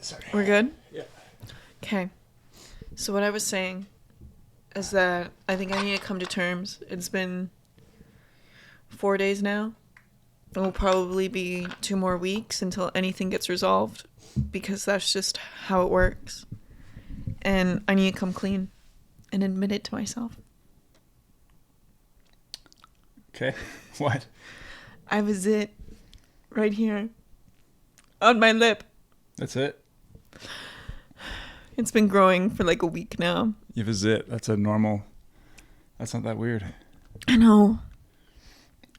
Sorry. We're good? Yeah. Okay. So what I was saying is that I think I need to come to terms. It's been 4 days now. It will probably be 2 more weeks until anything gets resolved, because that's just how it works. And I need to come clean and admit it to myself. Okay. What? I have a zit right here on my lip. That's it? It's been growing for like a week now. You have a zit. That's a normal... That's not that weird. I know.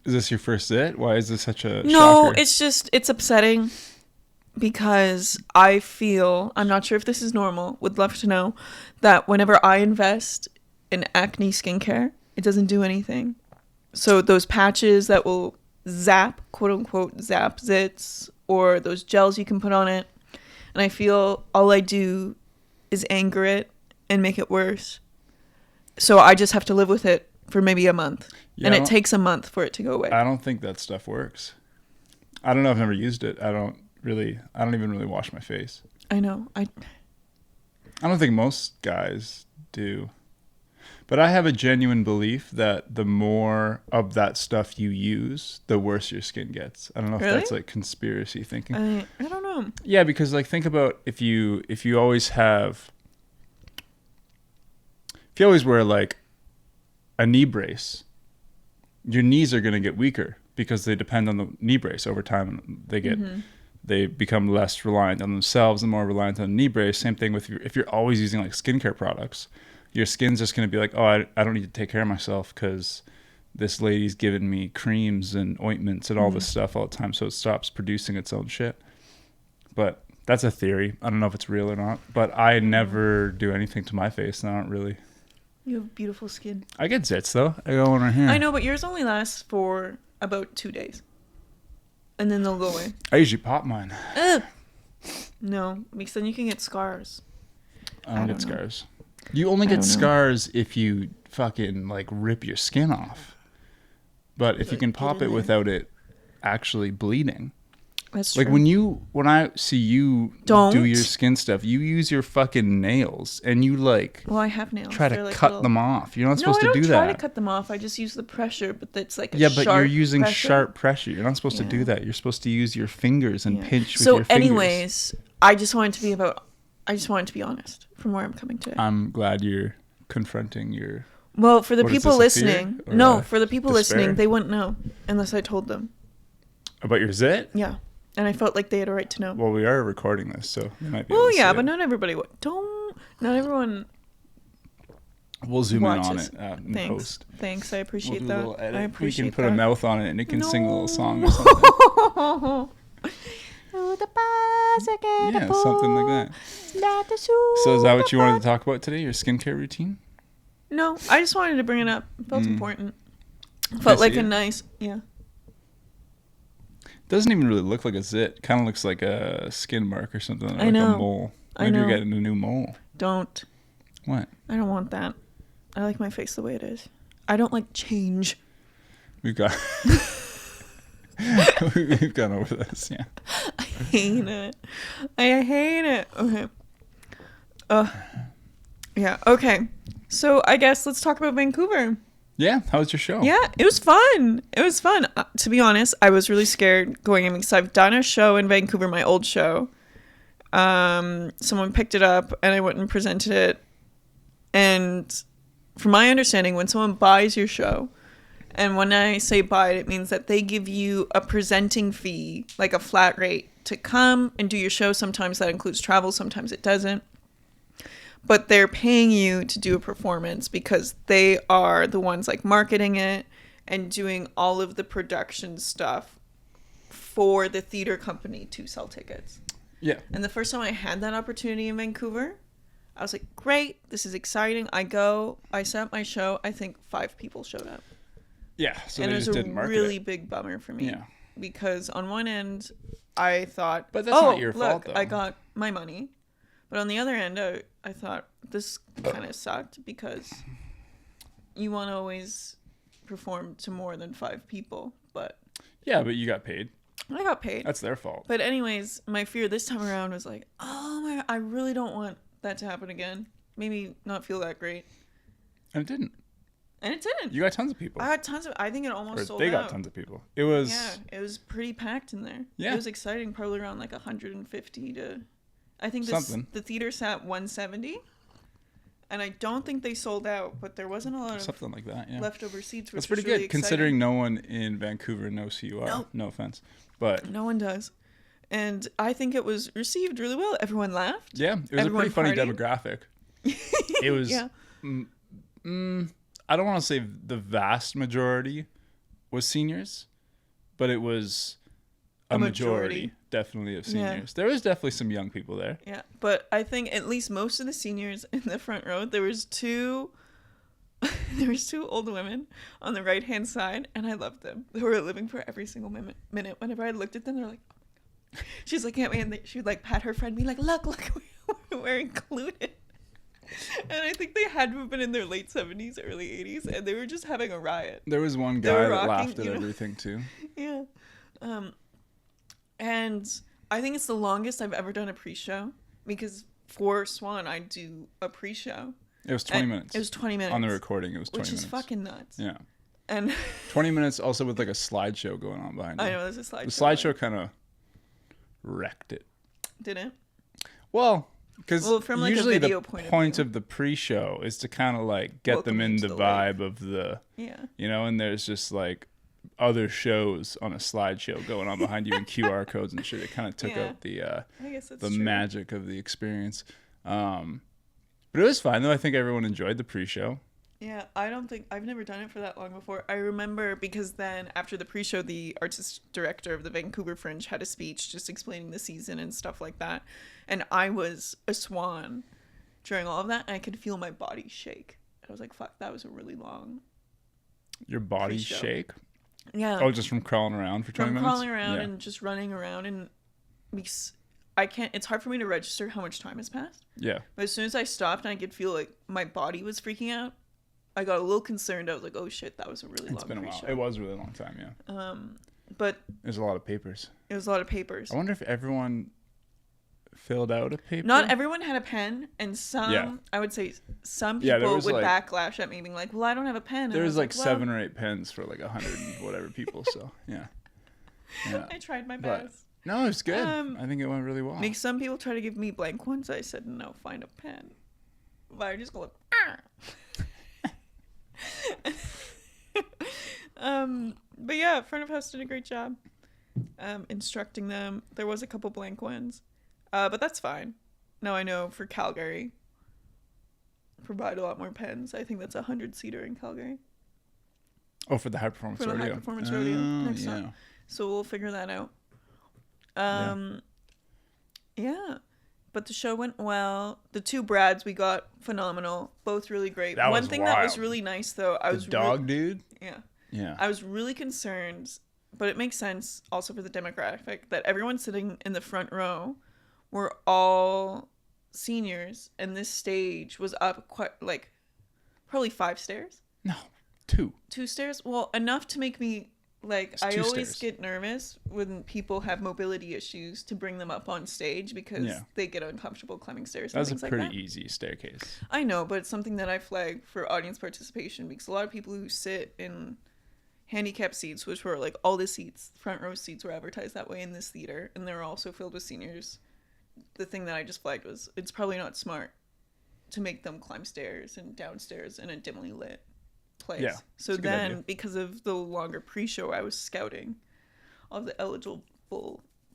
Is this your first zit? Why is this such a No, shocker? it's upsetting because I feel, I'm not sure if this is normal, would love to know, that whenever I invest in acne skincare, it doesn't do anything. So those patches that will zap, quote unquote, zap zits, or those gels you can put on it, and I feel all I do is anger it and make it worse. So I just have to live with it for maybe a month. Yeah, and it takes a month for it to go away. I don't think that stuff works. I don't know. I've never used it. I don't even really wash my face. I know. I don't think most guys do. But I have a genuine belief that the more of that stuff you use, the worse your skin gets. I don't know if that's like conspiracy thinking. I don't know. Yeah, because like think about if you always wear like a knee brace, your knees are going to get weaker because they depend on the knee brace over time. They become less reliant on themselves and more reliant on the knee brace. Same thing with if you're always using like skincare products, your skin's just going to be like, oh, I don't need to take care of myself because this lady's giving me creams and ointments and all this stuff all the time. So it stops producing its own shit. But that's a theory. I don't know if it's real or not, but I never do anything to my face. And I don't really. You have beautiful skin. I get zits though. I go on right here. I know, but yours only lasts for about 2 days. And then they'll go away. I usually pop mine. Ugh. No, because then you can get scars. I don't get scars. You only get scars if you fucking like rip your skin off. But if you can pop it without it actually bleeding. That's true. Like when I see you do your skin stuff, you use your fucking nails and you like. Well, I have nails. Try to cut them off. You're not supposed to do that. No, I don't try to cut them off. I just use the pressure, but it's like a yeah, sharp but you're using pressure. sharp pressure. You're not supposed to do that. You're supposed to use your fingers and pinch with your fingers. So, anyways, I just wanted to be honest from where I'm coming today. I'm glad you're confronting your. Well, for the people listening, for the people despair? listening, they wouldn't know unless I told them. About your zit? Yeah. And I felt like they had a right to know. Well, we are recording this, so they might be. Well, yeah, but not everybody would. Not everyone. We'll zoom watches. in on it in post. Thanks, I appreciate we'll that. do a little edit. I appreciate that. We can put a mouth on it and it can sing a little song or something. Yeah, something like that. So is that what you wanted to talk about today? Your skincare routine? No, I just wanted to bring it up. It felt important. Felt like a nice, yeah. Doesn't even really look like a zit. Kind of looks like a skin mark or something. Like I know. a mole. Maybe you're getting a new mole. Don't. What? I don't want that. I like my face the way it is. I don't like change. We've gone over this, yeah. I hate it. I hate it. Okay. Yeah, okay. So I guess let's talk about Vancouver. Yeah, how was your show? Yeah, it was fun. To be honest, I was really scared going in because I've done a show in Vancouver, my old show. Someone picked it up and I went and presented it. And from my understanding, when someone buys your show, and when I say buy it means that they give you a presenting fee, like a flat rate, to come and do your show. Sometimes that includes travel, sometimes it doesn't. But they're paying you to do a performance because they are the ones like marketing it and doing all of the production stuff for the theater company to sell tickets. Yeah. And the first time I had that opportunity in Vancouver, I was like, great, this is exciting. I set up my show. I think 5 people showed up. Yeah. So and they just didn't market it. It was a really big bummer for me. Yeah. Because on one end, I thought, but that's not your fault, though. I got my money. But on the other end, I thought this kind of sucked because you want to always perform to more than 5 people. But yeah, but you got paid. I got paid. That's their fault. But anyways, my fear this time around was like, oh I really don't want that to happen again. Made me not feel that great. And it didn't. And it didn't. You got tons of people. I had tons of. I think it almost sold out. They got tons of people. It was. Yeah, it was pretty packed in there. Yeah. It was exciting. Probably around like 150 to. I think the theater sat 170. And I don't think they sold out, but there wasn't a lot of something like that. Yeah. leftover seats. Which That's pretty was really good, exciting. considering no one in Vancouver knows who you are. Nope. No offense, but no one does. And I think it was received really well. Everyone laughed. Yeah, it was a pretty funny demographic. It was. Yeah. I don't want to say the vast majority was seniors, but it was a majority definitely of seniors. Yeah. There was definitely some young people there. Yeah, but I think at least most of the seniors in the front row, there was two old women on the right hand side, and I loved them. They were living for every single minute. Whenever I looked at them, they're like, oh my God. She's like, can't wait. And she would like pat her friend, be like, look, we're included. And I think they had to have been in their late 70s, early 80s, and they were just having a riot. There was one guy that laughed at everything too. Yeah. And I think it's the longest I've ever done a pre-show, because for Swan, I do a pre-show. It was 20 minutes. It was 20 minutes. On the recording, it was 20 Which minutes. is fucking nuts. Yeah. And 20 minutes also with like a slideshow going on behind it. I know, there's a slideshow. The slideshow kind of wrecked it. Did it? Well, because from like usually a video the point of the pre-show is to kind of like get them in the vibe of the, you know, and there's just like other shows on a slideshow going on behind you and QR codes and shit. It kind of took out the magic of the experience. But it was fine though. I think everyone enjoyed the pre-show. Yeah, I've never done it for that long before. I remember because then after the pre-show, the artistic director of the Vancouver Fringe had a speech just explaining the season and stuff like that. And I was a swan during all of that, and I could feel my body shake. I was like, fuck, that was a really long Your body pre-show. Shake? Yeah. Oh, just from crawling around for 20 minutes? From crawling around and just running around, and because it's hard for me to register how much time has passed. Yeah. But as soon as I stopped and I could feel like my body was freaking out, I got a little concerned. I was like, oh shit, that was a really long pre-show. It's been a while. It was a really long time, yeah. But there's a lot of papers. It was a lot of papers. I wonder if everyone filled out a paper. Not everyone had a pen, and I would say some people would backlash at me being like, well, I don't have a pen. There was like 7 or 8 pens for like 100 and whatever people, so yeah. I tried my best. No, it was good. I think it went really well. Make some people try to give me blank ones. I said, no, find a pen. But I just go like, but yeah, front of house did a great job instructing them. There was a couple blank ones, but that's fine. Now I know for Calgary, provide a lot more pens. I think that's 100-seater in Calgary. Oh, for the high performance rodeo. For the high performance rodeo next time. So we'll figure that out. Yeah. But the show went well. The 2 Brads we got, phenomenal. Both really great. One thing that was really nice, though, I was the dog dude? Yeah. Yeah. I was really concerned, but it makes sense also for the demographic, that everyone sitting in the front row were all seniors, and this stage was up quite, like, probably 5 stairs. No, 2. 2 stairs? Well, enough to make me... Like, I always get nervous when people have mobility issues to bring them up on stage because they get uncomfortable climbing stairs and things like that. That's a pretty easy staircase. I know, but it's something that I flag for audience participation because a lot of people who sit in handicapped seats, which were like all the seats, front row seats were advertised that way in this theater, and they were also filled with seniors. The thing that I just flagged was it's probably not smart to make them climb stairs and downstairs in a dimly lit place. Yeah, so then because of the longer pre-show, I was scouting all the eligible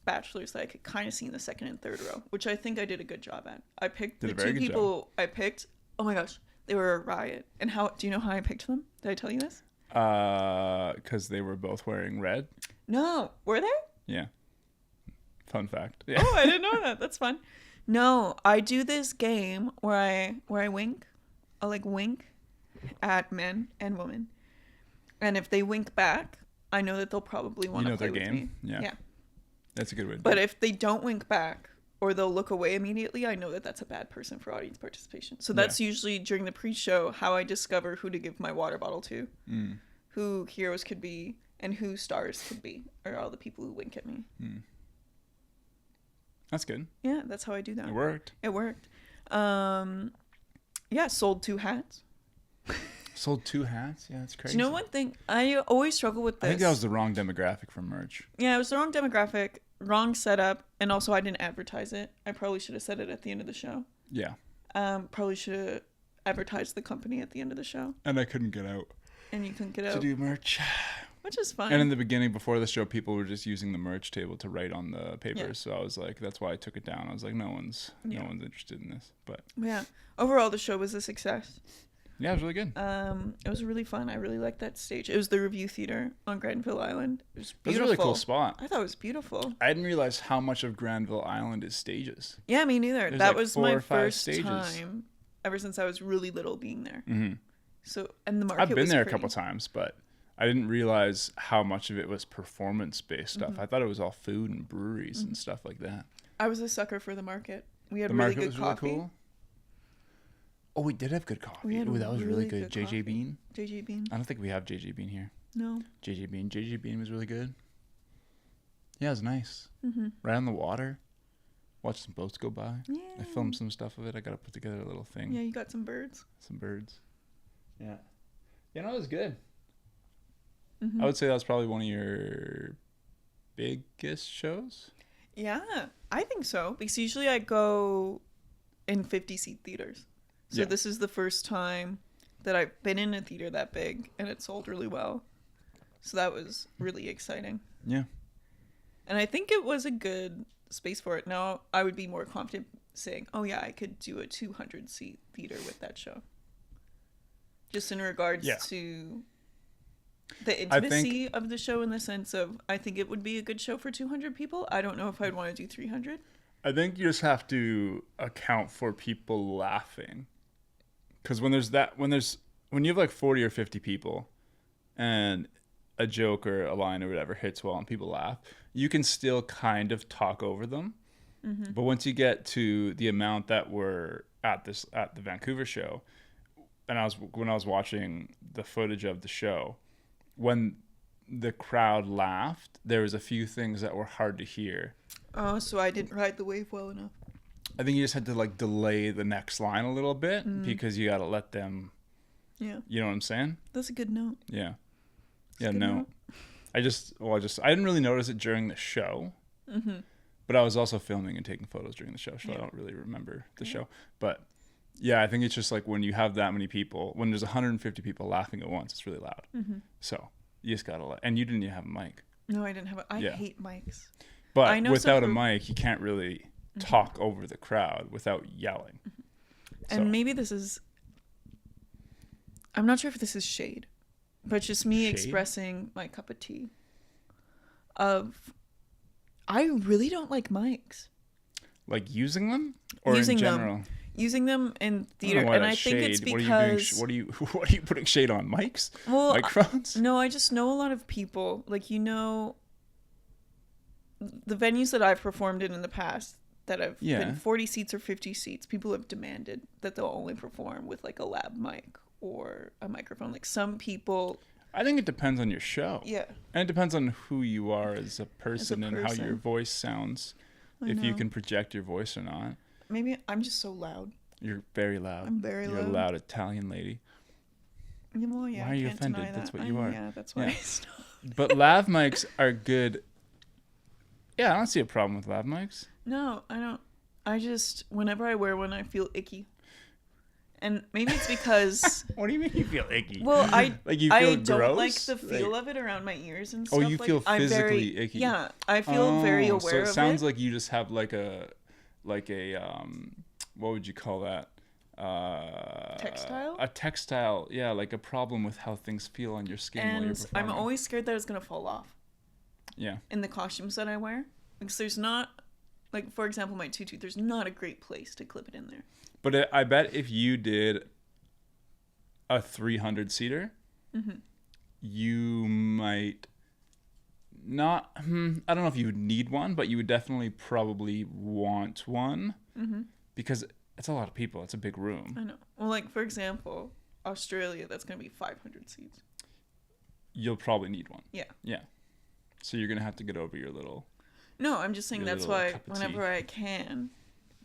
bachelors that I could kind of see in the second and third row, which I think I did a good job at. I picked the 2 people I picked. Oh my gosh, they were a riot. And how do you know how I picked them? Did I tell you this? Because they were both wearing red. No, were they? Yeah. Fun fact. Yeah. Oh, I didn't know that. That's fun. No, I do this game where I wink. I like wink at men and women, and if they wink back, I know that they'll probably want to play with me. Yeah, that's a good way to do it. But if they don't wink back or they'll look away immediately, I know that that's a bad person for audience participation. So that's usually during the pre-show how I discover who to give my water bottle to, who heroes could be, and who stars could be, are all the people who wink at me. That's good. Yeah, that's how I do that. It worked. It worked. Yeah, sold 2 hats. Sold 2 hats? Yeah, that's crazy. Do you know one thing? I always struggle with this. I think that was the wrong demographic for merch. Yeah, it was the wrong demographic, wrong setup, and also I didn't advertise it. I probably should have said it at the end of the show. Yeah. Probably should have advertised the company at the end of the show. And I couldn't get out. And you couldn't get out. To do merch. Which is fine. And in the beginning, before the show, people were just using the merch table to write on the papers. Yeah. So I was like, that's why I took it down. I was like, no one's interested in this. But yeah, overall the show was a success. yeah, it was really good. It was really fun. I really liked that stage. It was the Review Theater on Granville Island. It was beautiful. It was a really cool spot. I thought it was beautiful. I didn't realize how much of Granville Island is stages. Yeah, me neither. There's that like was 4 my or 5 first stages. time ever since I was really little being there. Mm-hmm. So, and the market I've been was there pretty. a couple times, but I didn't realize how much of it was performance-based stuff. Mm-hmm. I thought it was all food and breweries and stuff like that. I was a sucker for the market. We had The really market good was coffee. really cool. Oh, we did have good coffee. We had Ooh, that was really good. coffee. JJ Bean. JJ Bean. I don't think we have JJ Bean here. No. JJ Bean was really good. Yeah, it was nice. Mm-hmm. Right on the water. Watched some boats go by. Yeah. I filmed some stuff of it. I got to put together a little thing. Yeah, you got some birds. Some birds. Yeah. You know, it was good. Mm-hmm. I would say that was probably one of your biggest shows. Yeah, I think so. Because usually I go in 50-seat theaters. So Yeah. this is the first time that I've been in a theater that big, and it sold really well. So that was really exciting. Yeah. And I think it was a good space for it. Now I would be more confident saying, oh yeah, I could do a 200-seat theater with that show. Just in regards to the intimacy of the show, in the sense of, I think it would be a good show for 200 people. I don't know if I'd want to do 300. I think you just have to account for people laughing. Because when you have like 40 or 50 people and a joke or a line or whatever hits well and people laugh, you can still kind of talk over them. Mm-hmm. But once you get to the amount that were at the Vancouver show, and when I was watching the footage of the show, when the crowd laughed, there was a few things that were hard to hear. Oh, so I didn't ride the wave well enough. I think you just had to like delay the next line a little bit because you got to let them. Yeah. You know what I'm saying? That's a good note. Yeah. That's a good No. note. I didn't really notice it during the show. Mm-hmm. But I was also filming and taking photos during the show, so I don't really remember the show. But yeah, I think it's just like when you have that many people, when there's 150 people laughing at once, it's really loud. Mm-hmm. So you just gotta and you didn't even have a mic. No, I didn't have I hate mics. But without a mic, you can't really talk over the crowd without yelling. And So. maybe this is, I'm not sure if this is shade, but just me expressing my cup of tea of, I really don't like mics. Like using them? Or using in general? them. Using them in theater. And I think it's because... What are you putting shade on? Mics? Well, microphones? No, I just know a lot of people. Like, the venues that I've performed in the past that have been 40 seats or 50 seats, people have demanded that they'll only perform with like a lab mic or a microphone. Like some people... I think it depends on your show. Yeah. And it depends on who you are as a person and how your voice sounds. If you can project your voice or not. Maybe I'm just so loud. You're very loud. I'm very loud. You're a loud Italian lady. Well, yeah, Why are you offended? That's what you are. Yeah, that's why I stopped. But lav mics are good. Yeah, I don't see a problem with lav mics. No, I don't. I just, whenever I wear one, I feel icky. And maybe it's because... What do you mean you feel icky? Well, I don't like the feel of it around my ears and stuff. Oh, you feel physically icky? Yeah, I feel very aware of it. So it sounds like you just have like a what would you call that? Textile? A textile, yeah, like a problem with how things feel on your skin while you're And performing. I'm always scared that it's going to fall off. Yeah. In the costumes that I wear. Because there's not... Like, for example, my tutu, there's not a great place to clip it in there. But I bet if you did a 300-seater, you might not... I don't know if you would need one, but you would definitely probably want one. Because it's a lot of people. It's a big room. I know. Well, like, for example, Australia, that's going to be 500 seats. You'll probably need one. Yeah. Yeah. So you're going to have to get over your little... No, I'm just saying Your that's little why cup of whenever tea. I can,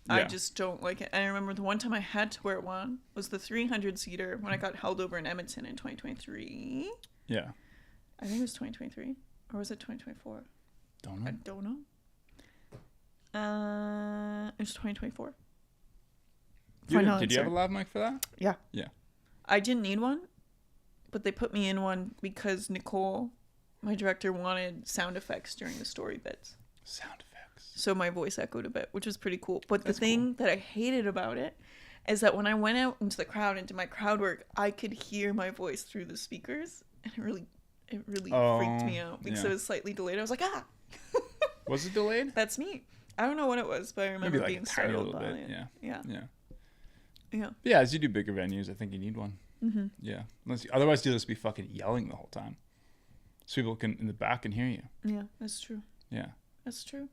I Yeah. just don't like it. And I remember the one time I had to wear one was the 300-seater when I got held over in Edmonton in 2023. Yeah. I think it was 2023. Or was it 2024? Don't know. I don't know. It was 2024. Did you have a lav mic for that? Yeah. Yeah. I didn't need one, but they put me in one because Nicole, my director, wanted sound effects during the story bits. Sound effects. So my voice echoed a bit, which was pretty cool. But That's the thing that I hated about it is that when I went out into the crowd and did my crowd work, I could hear my voice through the speakers, and it really freaked me out because it was slightly delayed. I was like, ah. Was it delayed? That's neat. I don't know what it was, but I remember Maybe like being a tiny startled little by bit. it. Yeah. Yeah. Yeah. Yeah, as you do bigger venues, I think you need one. Mm-hmm. Yeah. Otherwise, you'll just be fucking yelling the whole time. So people in the back can hear you. Yeah, that's true. Yeah. That's true.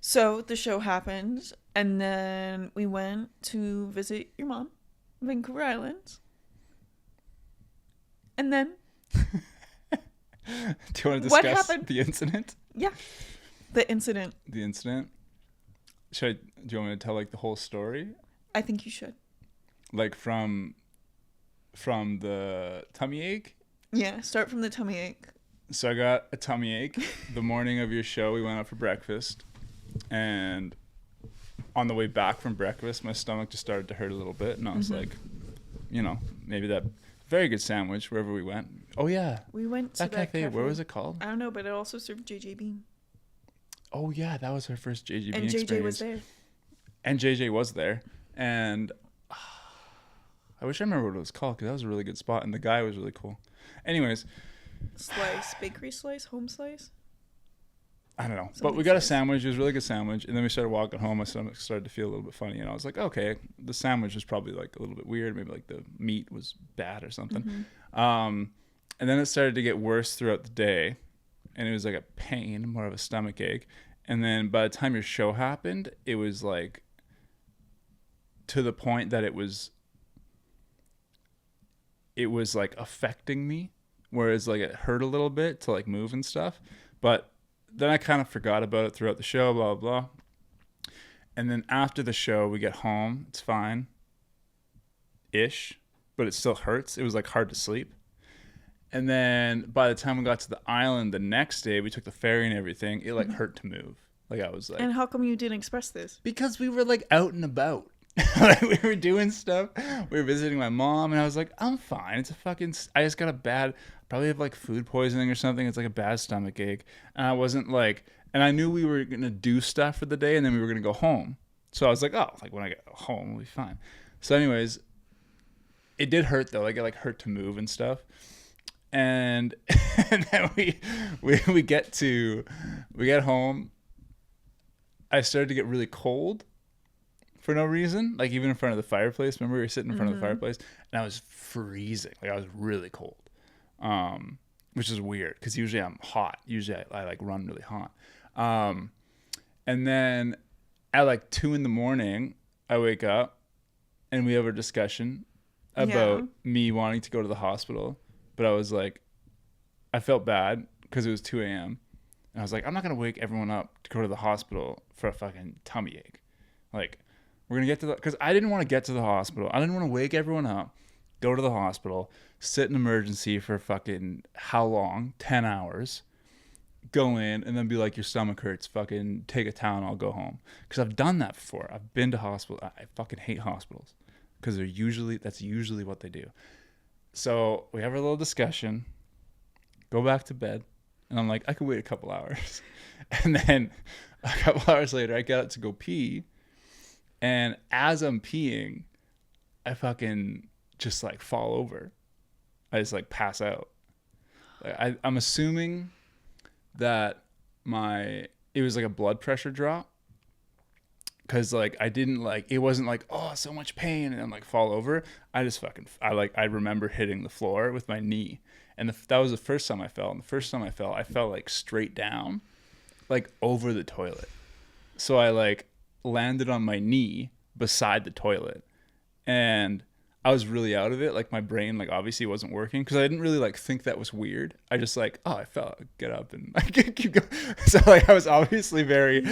So the show happened, and then we went to visit your mom, Vancouver Island. And then... Do you want to What discuss happened? the incident? Yeah. The incident. The incident? Do you want me to tell like the whole story? I think you should. Like from the tummy ache? Yeah, start from the tummy ache. So I got a tummy ache the morning of your show. We went out for breakfast, and on the way back from breakfast, my stomach just started to hurt a little bit, and I was like, maybe that very good sandwich wherever we went. Oh yeah, We went to that cafe. Where was it called? I don't know, but it also served JJ Bean. Oh yeah, that was her first JJ Bean And experience. JJ was there. And JJ was there, and I wish I remember what it was called because that was a really good spot, and the guy was really cool. Anyways. Slice, bakery slice, home slice. I don't know. Something But we got a slice. sandwich. It was a really good sandwich. And then we started walking home. My stomach started to feel a little bit funny. And I was like, okay, the sandwich was probably like a little bit weird. Maybe like the meat was bad or something. Mm-hmm. And then it started to get worse throughout the day. And it was like a pain, more of a stomach ache. And then by the time your show happened, it was like to the point that it was like affecting me. Whereas like it hurt a little bit to like move and stuff. But then I kind of forgot about it throughout the show, blah, blah, blah. And then after the show, we get home. It's fine-ish, but it still hurts. It was like hard to sleep. And then by the time we got to the island the next day, we took the ferry and everything. It like hurt to move. Like I was like... And how come you didn't express this? Because we were like out and about. Like we were doing stuff. We were visiting my mom, and I was like, I'm fine. It's a fucking... I just got a bad... Probably have like food poisoning or something. It's like a bad stomach ache. And I wasn't like... And I knew we were going to do stuff for the day, and then we were going to go home. So I was like, oh, like when I get home, we'll be fine. So anyways, it did hurt though. Like it like hurt to move and stuff. And, and then we get home. I started to get really cold. For no reason, like even in front of the fireplace. Remember we were sitting in front of the fireplace, and I was freezing. Like I was really cold, which is weird because usually I'm hot. Usually I like run really hot. And then at like 2 a.m, I wake up, and we have a discussion about me wanting to go to the hospital. But I was like, I felt bad because it was 2 a.m. And I was like, I'm not gonna wake everyone up to go to the hospital for a fucking tummy ache, like. We're going to get to because I didn't want to get to the hospital. I didn't want to wake everyone up, go to the hospital, sit in emergency for fucking how long? 10 hours, go in and then be like, your stomach hurts, fucking take a Tylenol, go home. Because I've done that before. I've been to hospital. I fucking hate hospitals because that's usually what they do. So we have a little discussion, go back to bed. And I'm like, I could wait a couple hours. And then a couple hours later, I get up to go pee. And as I'm peeing, I fucking just like fall over. I just like pass out. Like, I'm assuming that it was like a blood pressure drop. Cause like I didn't like, it wasn't like, oh, so much pain and then like fall over. I just I remember hitting the floor with my knee. And that was the first time I fell. And the first time I fell like straight down, like over the toilet. So I like landed on my knee beside the toilet, and I was really out of it. Like my brain, like obviously wasn't working because I didn't really like think that was weird. I just like, oh, I fell, get up and like keep going. So like I was obviously very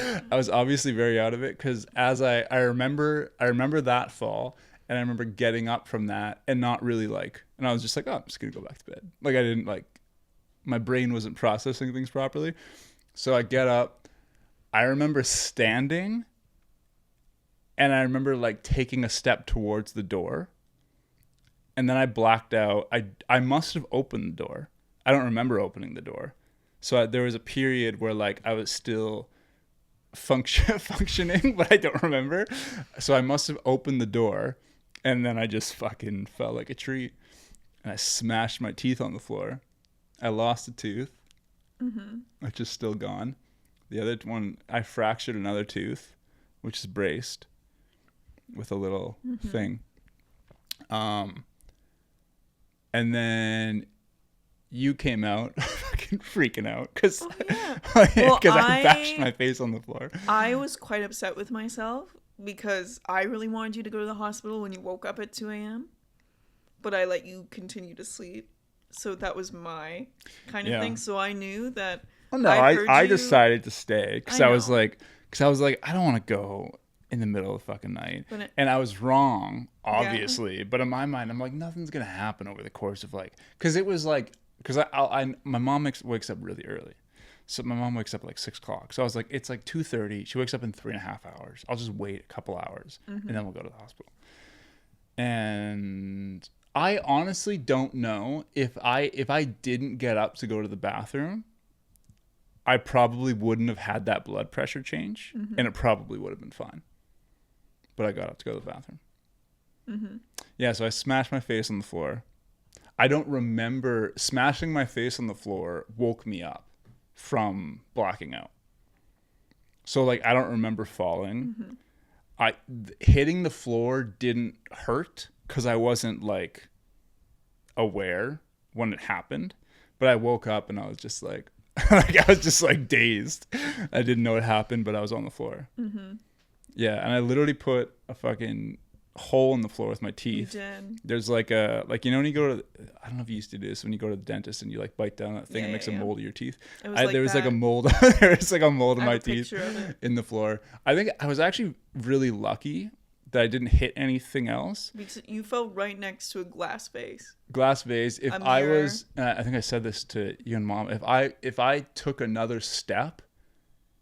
out of it because as I remember that fall and I remember getting up from that and not really like, and I was just like, oh, I'm just gonna go back to bed. Like I didn't like, my brain wasn't processing things properly. So I get up. I remember standing, and I remember like taking a step towards the door. And then I blacked out. I must have opened the door. I don't remember opening the door. So there was a period where like I was still functioning, but I don't remember. So I must have opened the door, and then I just fucking fell like a tree, and I smashed my teeth on the floor. I lost a tooth, which is still gone. The other one, I fractured another tooth, which is braced with a little thing. And then you came out fucking freaking out because I bashed my face on the floor. I was quite upset with myself because I really wanted you to go to the hospital when you woke up at 2 a.m. But I let you continue to sleep. So that was my kind of thing. So I knew that. Oh, no, I decided to stay because I was like, I don't want to go in the middle of the fucking night. And I was wrong, obviously. Yeah. But in my mind, I'm like, nothing's going to happen over the course of like, because it was like, because my mom wakes up really early. So my mom wakes up at like 6 o'clock. So I was like, it's like 2:30. She wakes up in 3.5 hours. I'll just wait a couple hours and then we'll go to the hospital. And I honestly don't know if I didn't get up to go to the bathroom, I probably wouldn't have had that blood pressure change and it probably would have been fine. But I got up to go to the bathroom. Yeah, so I smashed my face on the floor. I don't remember smashing my face on the floor woke me up from blacking out. So like I don't remember falling. Hitting the floor didn't hurt because I wasn't like aware when it happened. But I woke up and I was just like, I was just like dazed. I didn't know what happened, but I was on the floor. Yeah, and I literally put a fucking hole in the floor with my teeth. You did. There's like a, like, you know when you go to, I don't know if you used to do this, when you go to the dentist and you like bite down that thing and makes a mold of your teeth. There was like a mold. There was like a mold of my teeth in the floor. I think I was actually really lucky that I didn't hit anything else. Because you fell right next to a glass vase. Glass vase. If I was, I think I said this to you and Mom, if I took another step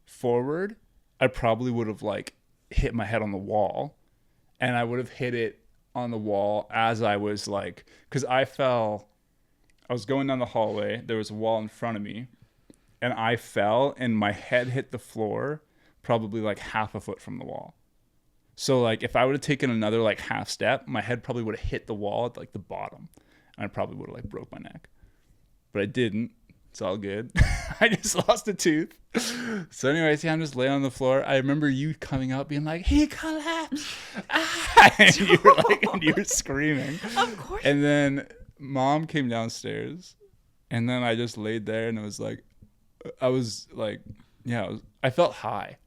forward, I probably would have like hit my head on the wall, and I would have hit it on the wall as I was like, because I was going down the hallway, there was a wall in front of me, and I fell, and my head hit the floor probably like half a foot from the wall. So like if I would have taken another like half step, my head probably would have hit the wall at like the bottom, and I probably would have like broke my neck. But I didn't. It's all good. I just lost a tooth. So anyways, yeah, I'm just laying on the floor. I remember you coming out being like, he collapsed. And you were screaming. Of course. And then Mom came downstairs, and then I just laid there, and it was like, I was like, yeah, I felt high.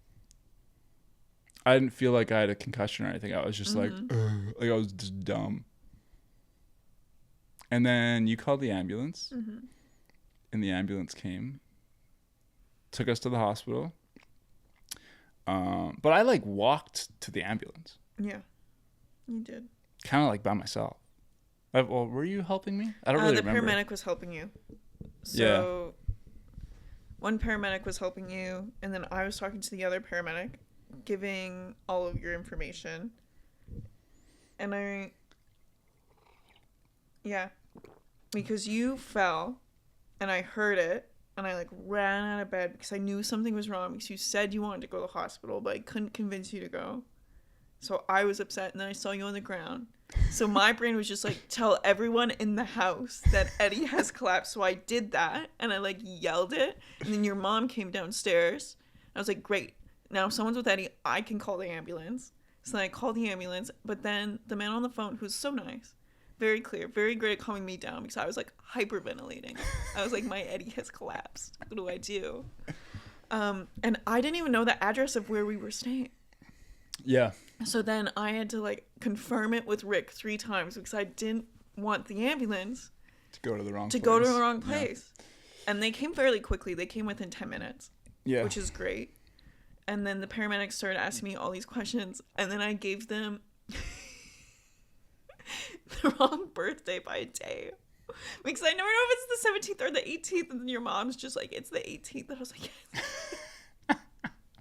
I didn't feel like I had a concussion or anything. I was just like I was just dumb. And then you called the ambulance. And the ambulance came, took us to the hospital. But I like walked to the ambulance. Yeah, you did. Kind of like by myself. Well, were you helping me? I don't really remember. The paramedic was helping you. So one paramedic was helping you, and then I was talking to the other paramedic, giving all of your information. And because you fell. And I heard it, and I like ran out of bed because I knew something was wrong because you said you wanted to go to the hospital, but I couldn't convince you to go. So I was upset, and then I saw you on the ground. So my brain was just like, tell everyone in the house that Eddie has collapsed. So I did that, and I like yelled it, and then your mom came downstairs. I was like, great. Now if someone's with Eddie, I can call the ambulance. So then I called the ambulance, but then the man on the phone, who's so nice, very clear, very great at calming me down because I was like hyperventilating. I was like, my Eddie has collapsed. What do I do? And I didn't even know the address of where we were staying. Yeah. So then I had to like confirm it with Rick 3 times because I didn't want the ambulance To go to the wrong to place. go to the wrong place. Yeah. And they came fairly quickly. They came within 10 minutes. Yeah. Which is great. And then the paramedics started asking me all these questions. And then I gave them the wrong birthday by a day. Because I never know if it's the 17th or the 18th. And then your mom's just like, it's the 18th. And I was like, yes.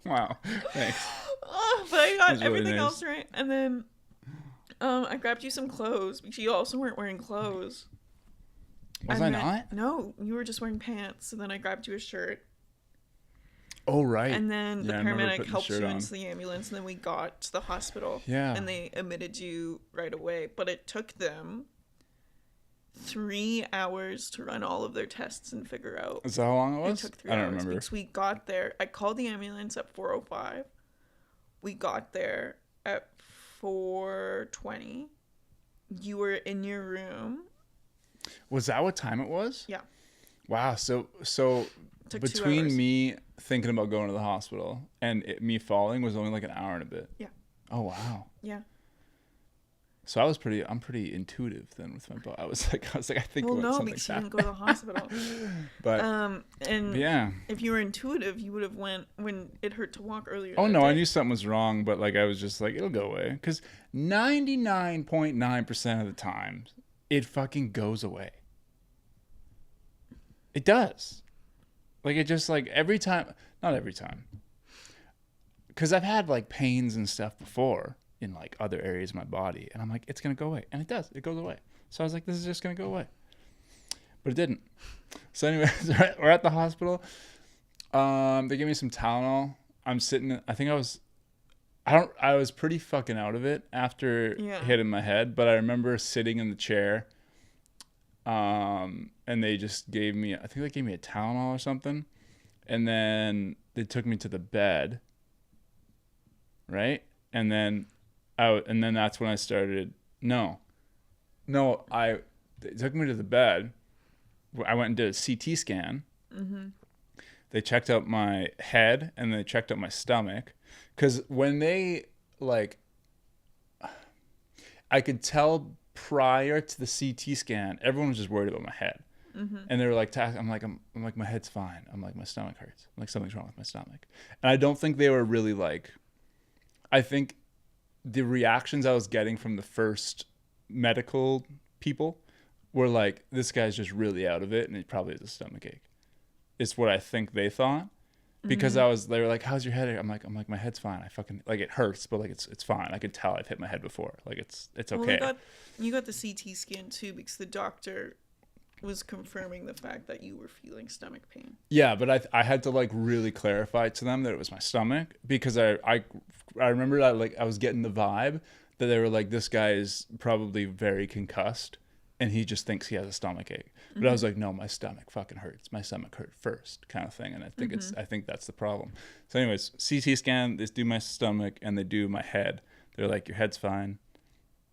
Wow. Thanks. But I got really everything nice. else right. And then I grabbed you some clothes because you also weren't wearing clothes. Was I not? No, you were just wearing pants. So then I grabbed you a shirt. Oh, right. And then the I remember paramedic putting the helped shirt you on. into the ambulance. And then we got to the hospital. Yeah. And they admitted you right away. But it took them 3 hours to run all of their tests and figure out. Is that how long it was? It took 3 I don't hours remember. because we got there. I called the ambulance at 4:05. We got there at 4:20. You were in your room. Was that what time it was? Yeah. Wow. So Took 2 between hours. me thinking about going to the hospital and me falling was only like an hour and a bit. Yeah. Oh, wow. Yeah. So I'm pretty intuitive then with my body. I was like, I think Well, no, something's because you didn't go happening. to the hospital. But And yeah. if you were intuitive, you would have went when it hurt to walk earlier. Oh that no, I day. knew something was wrong, but like I was just like, it'll go away. Because 99.9% of the time, it fucking goes away. It does. Like it just like every time, not every time. Because I've had like pains and stuff before in like other areas of my body, and I'm like, it's gonna go away, and it does. It goes away. So I was like, this is just gonna go away, but it didn't. So anyways, we're at the hospital. They gave me some Tylenol. I'm sitting. I was pretty fucking out of it after hitting my head, but I remember sitting in the chair. And they just gave me, I think they gave me a Tylenol or something, and then they took me to the bed. Right, and then that's when I started. They took me to the bed. I went and did a CT scan. Mm-hmm. They checked out my head and they checked out my stomach. Because when they, like, I could tell prior to the CT scan, everyone was just worried about my head. Mm-hmm. And they were like, I'm like, my head's fine. I'm like, my stomach hurts. I'm like, something's wrong with my stomach. And I don't think they were really like, I think the reactions I was getting from the first medical people were like, this guy's just really out of it and he probably has a stomach ache. It's what I think they thought. Because they were like, how's your headache? I'm like, my head's fine. I fucking, like, it hurts, but like, it's fine. I could tell I've hit my head before. Like, it's okay. Well, you got the CT scan too because the doctor was confirming the fact that you were feeling stomach pain. Yeah, but I had to like really clarify to them that it was my stomach because I remember that like I was getting the vibe that they were like, this guy is probably very concussed and he just thinks he has a stomach ache. But I was like, no, my stomach fucking hurts. My stomach hurt first, kind of thing. And I think I think that's the problem. So anyways, CT scan, they do my stomach and they do my head. They're like, your head's fine.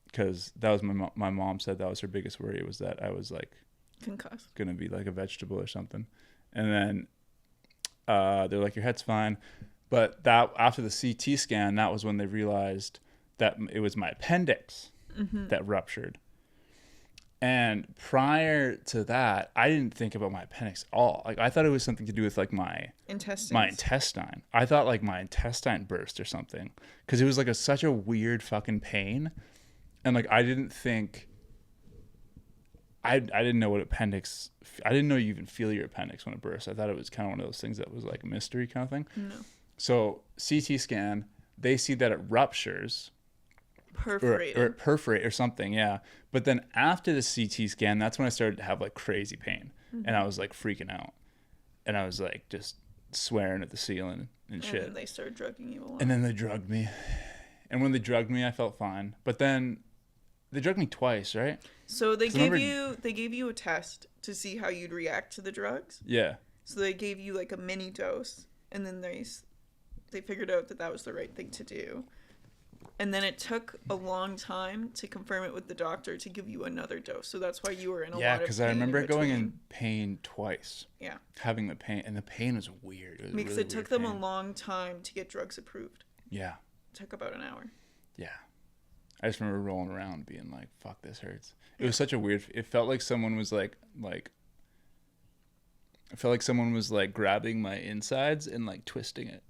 Because that was my mom said that was her biggest worry, was that I was like concussed, gonna be like a vegetable or something. And then they're like, your head's fine. But that after the CT scan, that was when they realized that it was my appendix that ruptured. And prior to that, I didn't think about my appendix at all. Like I thought it was something to do with like my intestine. I thought like my intestine burst or something because it was like such a weird fucking pain. And like I didn't think, I didn't know what appendix. I didn't know you even feel your appendix when it bursts. I thought it was kind of one of those things that was like a mystery kind of thing. No. So CT scan, they see that it ruptures. Perforated. Or perforate or something, yeah. But then after the CT scan, that's when I started to have like crazy pain. And I was like freaking out. And I was like just swearing at the ceiling and shit. And then they started drugging you a lot. And then they drugged me. And when they drugged me, I felt fine. But then they drugged me twice, right? So they gave you a test to see how you'd react to the drugs. Yeah. So they gave you like a mini dose, and then they figured out that was the right thing to do. And then it took a long time to confirm it with the doctor to give you another dose. So that's why you were in a lot of pain. Yeah, because I remember going in pain twice. Yeah. Having the pain, and the pain was weird. It was because really it took them a long time to get drugs approved. Yeah. It took about an hour. Yeah. I just remember rolling around being like, fuck, this hurts. It was such a weird, it felt like someone was like, I felt like someone was like grabbing my insides and like twisting it.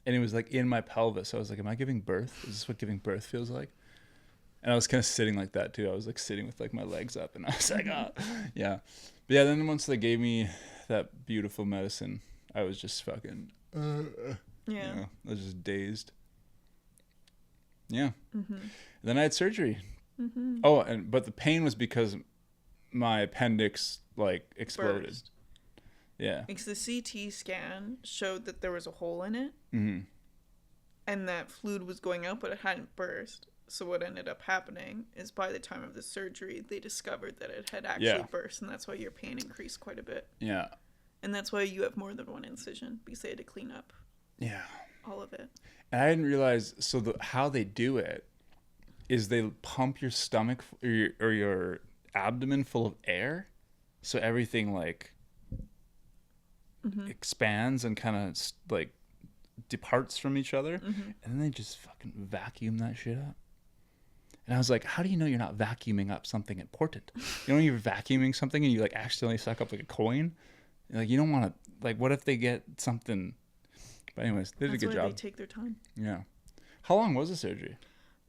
And it was like in my pelvis. I was like, am I giving birth? Is this what giving birth feels like? And I was kind of sitting like that too. I was like sitting with like my legs up and I was like, ah, yeah. But yeah, then once they gave me that beautiful medicine, I was just fucking, Yeah. You know, I was just dazed. Yeah. Mm-hmm. Then I had surgery. Mm-hmm. Oh, but the pain was because my appendix like exploded. Burst. Yeah. Because the CT scan showed that there was a hole in it. Mm-hmm. And that fluid was going out, but it hadn't burst. So what ended up happening is by the time of the surgery, they discovered that it had actually burst, and that's why your pain increased quite a bit. Yeah. And that's why you have more than one incision, because they had to clean up all of it. And I didn't realize, so how they do it is they pump your stomach or your abdomen full of air, so everything like expands and kind of like departs from each other, and then they just fucking vacuum that shit up. And I was like, how do you know you're not vacuuming up something important? You know, when you're vacuuming something and you like accidentally suck up like a coin, like you don't want to, like, what if they get something? But anyways, they did a good job. They take their time. Yeah. How long was the surgery?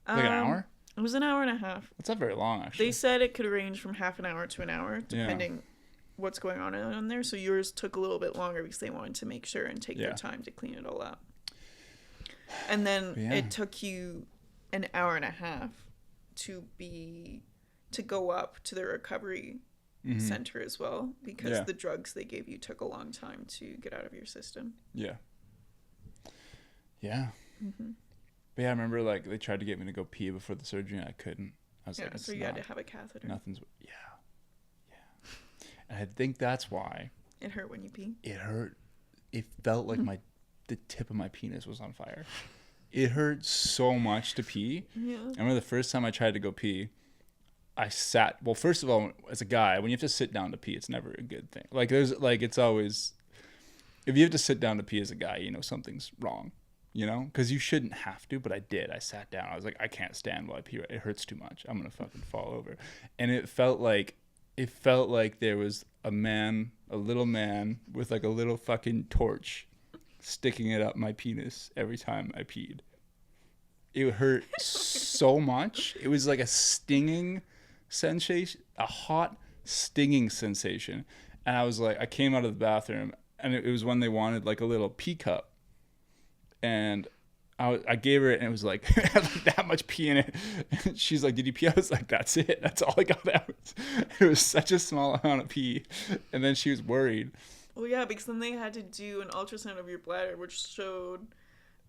Like an hour? It was an hour and a half. That's not very long, actually. They said it could range from half an hour to an hour, depending what's going on in there. So yours took a little bit longer because they wanted to make sure and take their time to clean it all up. And then it took you an hour and a half to go up to the recovery center as well, because the drugs they gave you took a long time to get out of your system. Yeah. But yeah, I remember like they tried to get me to go pee before the surgery and I couldn't. I was like, so you had to have a catheter. And I think that's why it hurt when you pee. It hurt. It felt like the tip of my penis was on fire. It hurt so much to pee. Yeah. I remember the first time I tried to go pee, I sat. Well, first of all, as a guy, when you have to sit down to pee, it's never a good thing. Like it's always, if you have to sit down to pee as a guy, you know something's wrong. You know, because you shouldn't have to, but I did. I sat down. I was like, I can't stand while I pee. It hurts too much. I'm gonna fucking fall over. And it felt like there was a little man with like a little fucking torch sticking it up my penis every time I peed. It hurt so much. It was like a stinging sensation, a hot stinging sensation. And I was like, I came out of the bathroom, and it was when they wanted like a little pee cup. And I gave her it, and it was like, had like that much pee in it. And she's like, did you pee? I was like, that's it. That's all I got out. It was such a small amount of pee. And then she was worried. Well, yeah, because then they had to do an ultrasound of your bladder, which showed...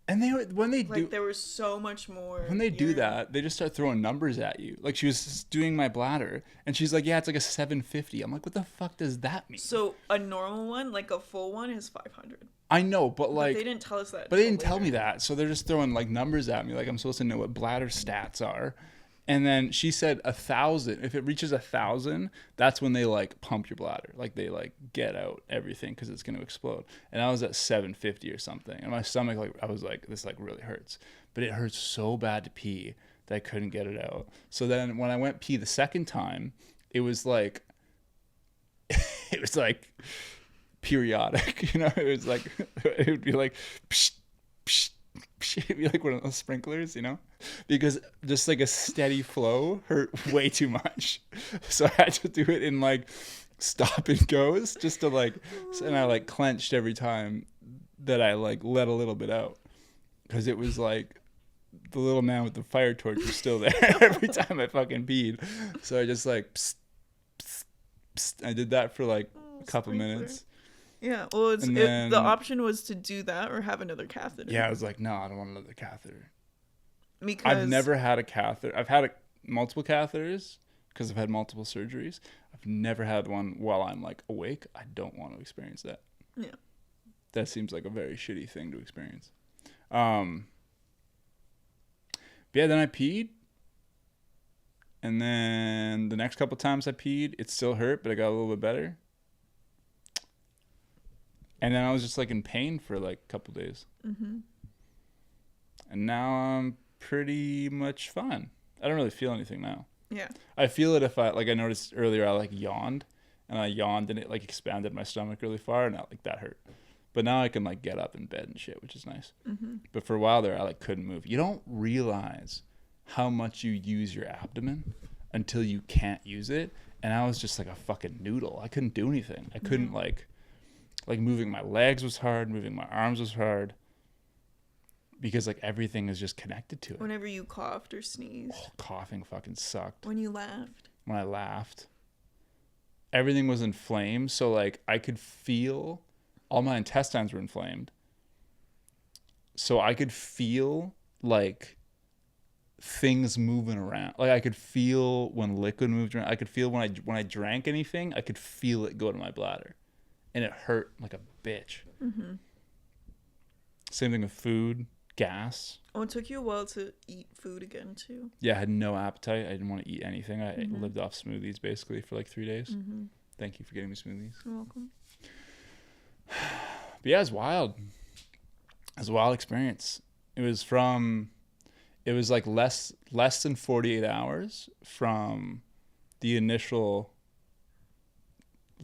And there was so much more. When they do that, they just start throwing numbers at you. Like, she was just doing my bladder, and she's like, yeah, it's like a 750. I'm like, what the fuck does that mean? So a normal one, like a full one, is 500. I know, but like... But they didn't tell us that. But they didn't tell me that, so they're just throwing like numbers at me, like I'm supposed to know what bladder stats are. And then she said 1,000. If it reaches 1,000, that's when they like pump your bladder. Like they like get out everything because it's going to explode. And I was at 750 or something. And my stomach, like I was like, this like really hurts. But it hurts so bad to pee that I couldn't get it out. So then when I went pee the second time, it was like periodic. You know, it was like, it would be like, psh, psh. It'd be like one of those sprinklers, you know, because just like a steady flow hurt way too much. So I had to do it in like stop and goes just to like, and I like clenched every time that I like let a little bit out, because it was like the little man with the fire torch was still there every time I fucking peed. So I just like, psst, psst, psst. I did that for like a couple minutes. Yeah, well, the option was to do that or have another catheter. Yeah, I was like, no, I don't want another catheter. Because I've never had a catheter. I've had multiple catheters because I've had multiple surgeries. I've never had one while I'm like awake. I don't want to experience that. Yeah. That seems like a very shitty thing to experience. But yeah, then I peed. And then the next couple times I peed, it still hurt, but it got a little bit better. And then I was just like in pain for like a couple days. Mm-hmm. And now I'm pretty much fine. I don't really feel anything now. Yeah. I feel it if I noticed earlier I like yawned, and I yawned and it like expanded my stomach really far, and that hurt. But now I can like get up in bed and shit, which is nice. Mm-hmm. But for a while there, I like couldn't move. You don't realize how much you use your abdomen until you can't use it. And I was just like a fucking noodle. I couldn't do anything. I couldn't like moving my legs was hard, moving my arms was hard. Because like everything is just connected to it. Whenever you coughed or sneezed. Oh, coughing fucking sucked. When you laughed. When I laughed. Everything was inflamed. So like I could feel all my intestines were inflamed. So I could feel like things moving around. Like I could feel when liquid moved around. I could feel when I drank anything, I could feel it go to my bladder. And it hurt like a bitch. Mm-hmm. Same thing with food, gas. Oh, it took you a while to eat food again too. Yeah, I had no appetite. I didn't want to eat anything. I lived off smoothies basically for like 3 days. Mm-hmm. Thank you for getting me smoothies. You're welcome. But yeah, it was wild. It was a wild experience. It was like less than 48 hours from the initial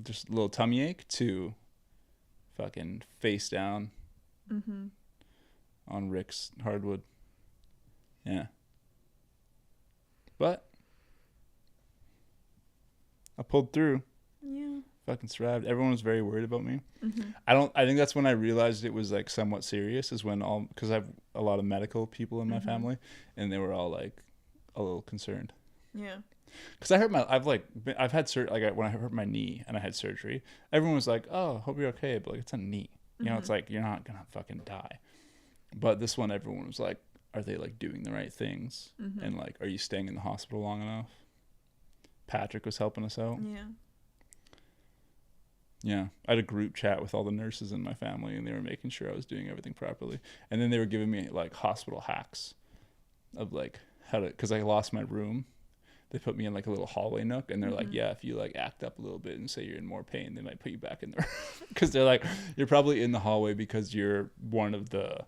just little tummy ache to fucking face down on Rick's hardwood. Yeah. But I pulled through. Yeah. Fucking survived. Everyone was very worried about me. Mm-hmm. I think that's when I realized it was like somewhat serious, is when because I have a lot of medical people in my family, and they were all like a little concerned. Yeah. Because I've had when I hurt my knee and I had surgery, everyone was like, "Oh, hope you're okay," but like it's a knee, you know, it's like you're not gonna fucking die. But this one, everyone was like, "Are they like doing the right things?" And like, "Are you staying in the hospital long enough?" Patrick was helping us out. Yeah. Yeah, I had a group chat with all the nurses in my family, and they were making sure I was doing everything properly. And then they were giving me like hospital hacks of like how to, because I lost my room. They put me in like a little hallway nook, and they're like, yeah, if you like act up a little bit and say you're in more pain, they might put you back in there. Because they're like, you're probably in the hallway because you're one of the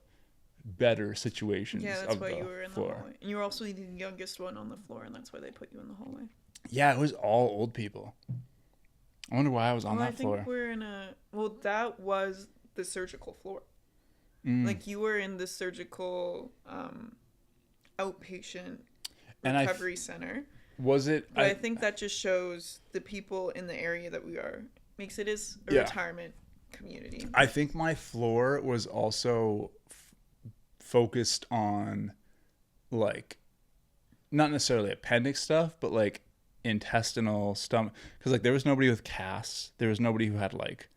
better situations. Yeah, that's of why the you were in floor. the hallway. And you were also the youngest one on the floor, and that's why they put you in the hallway. Yeah, it was all old people. I wonder why I was on that floor. I think we're in that was the surgical floor. Like you were in the surgical outpatient recovery center. Was it? But I think that just shows the people in the area that we are. Makes it as a retirement community. I think my floor was also focused on like not necessarily appendix stuff, but like intestinal, stomach, because like there was nobody with casts, there was nobody who had like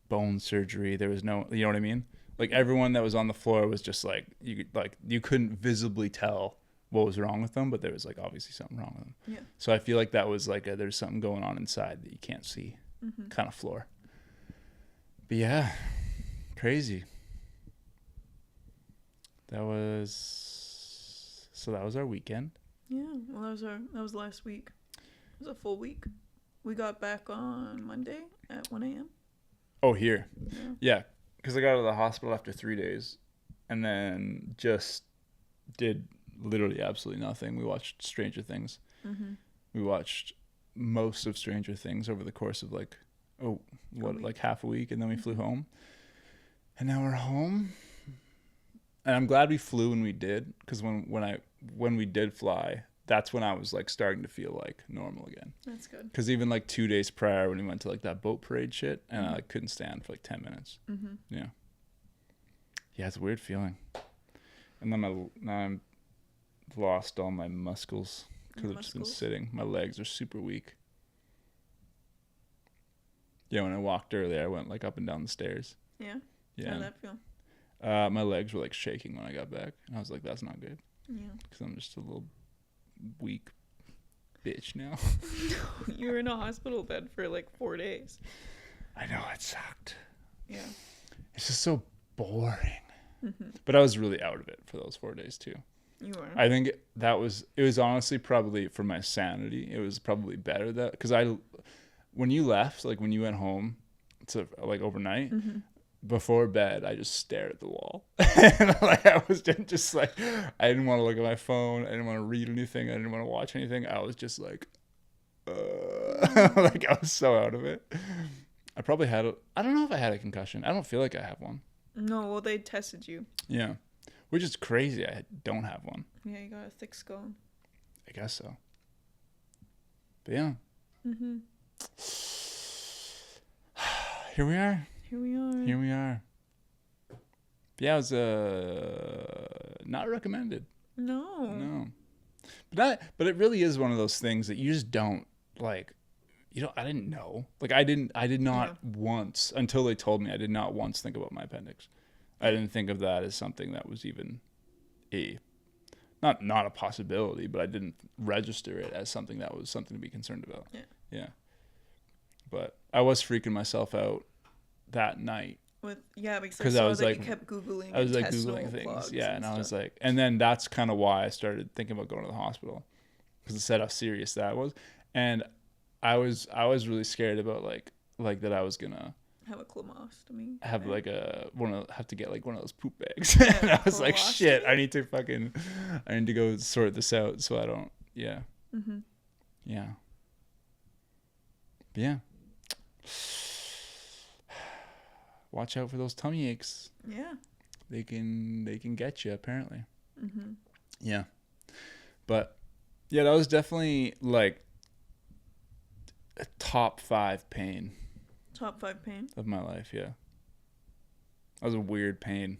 bone surgery, there was no, you know what I mean, like everyone that was on the floor was just like you couldn't visibly tell what was wrong with them, but there was like obviously something wrong with them. Yeah. So I feel like that was like there's something going on inside that you can't see kind of floor. But yeah, crazy. That was our weekend. Yeah, well that was last week. It was a full week. We got back on Monday at 1 a.m. Oh, here. Yeah, because I got out of the hospital after 3 days and then just did literally absolutely nothing. We watched Stranger Things. We watched most of Stranger Things over the course of like half a week, and then we flew home. And now we're home. And I'm glad we flew when we did, because when we did fly, that's when I was like starting to feel like normal again. That's good. Because even like 2 days prior, when we went to like that boat parade shit, and I like couldn't stand for like 10 minutes. Yeah, it's a weird feeling. And then now I'm lost all my muscles because I've just been sitting. My legs are super weak. Yeah, when I walked earlier, I went like up and down the stairs. Yeah. How did that feel? My legs were like shaking when I got back, and I was like, "That's not good." Yeah. Because I'm just a little weak bitch now. You were in a hospital bed for like 4 days. I know, it sucked. Yeah. It's just so boring. But I was really out of it for those 4 days too. You were. I think it was honestly probably for my sanity. It was probably better because when you left, like when you went home to like overnight, before bed, I just stared at the wall. And like I was just like, I didn't want to look at my phone. I didn't want to read anything. I didn't want to watch anything. I was just like, like I was so out of it. I probably had I don't know if I had a concussion. I don't feel like I have one. No, well, they tested you. Yeah. Which is crazy. I don't have one. Yeah, you got a thick skull. I guess so. But yeah. Mm-hmm. Here we are. Here we are. Here we are. But yeah, it was not recommended. No. But it really is one of those things that you just don't like. I didn't know. Like I did not once, until they told me, I did not once think about my appendix. I didn't think of that as something that was even not a possibility, but I didn't register it as something that was something to be concerned about. Yeah. But I was freaking myself out that night. Because I was like, you kept Googling. I was like Googling things. Yeah. And I was like, and then that's kind of why I started thinking about going to the hospital, because it said how serious that was. And I was really scared about like that I was gonna have a colostomy. Have like have to get like one of those poop bags. And I was like, shit, I need to go sort this out so I don't. Yeah. Mm-hmm. Yeah. But yeah. Watch out for those tummy aches. Yeah. They can get you apparently. Mm-hmm. Yeah. But yeah, that was definitely like a top 5 pain. Top 5 pain? Of my life, yeah. That was a weird pain.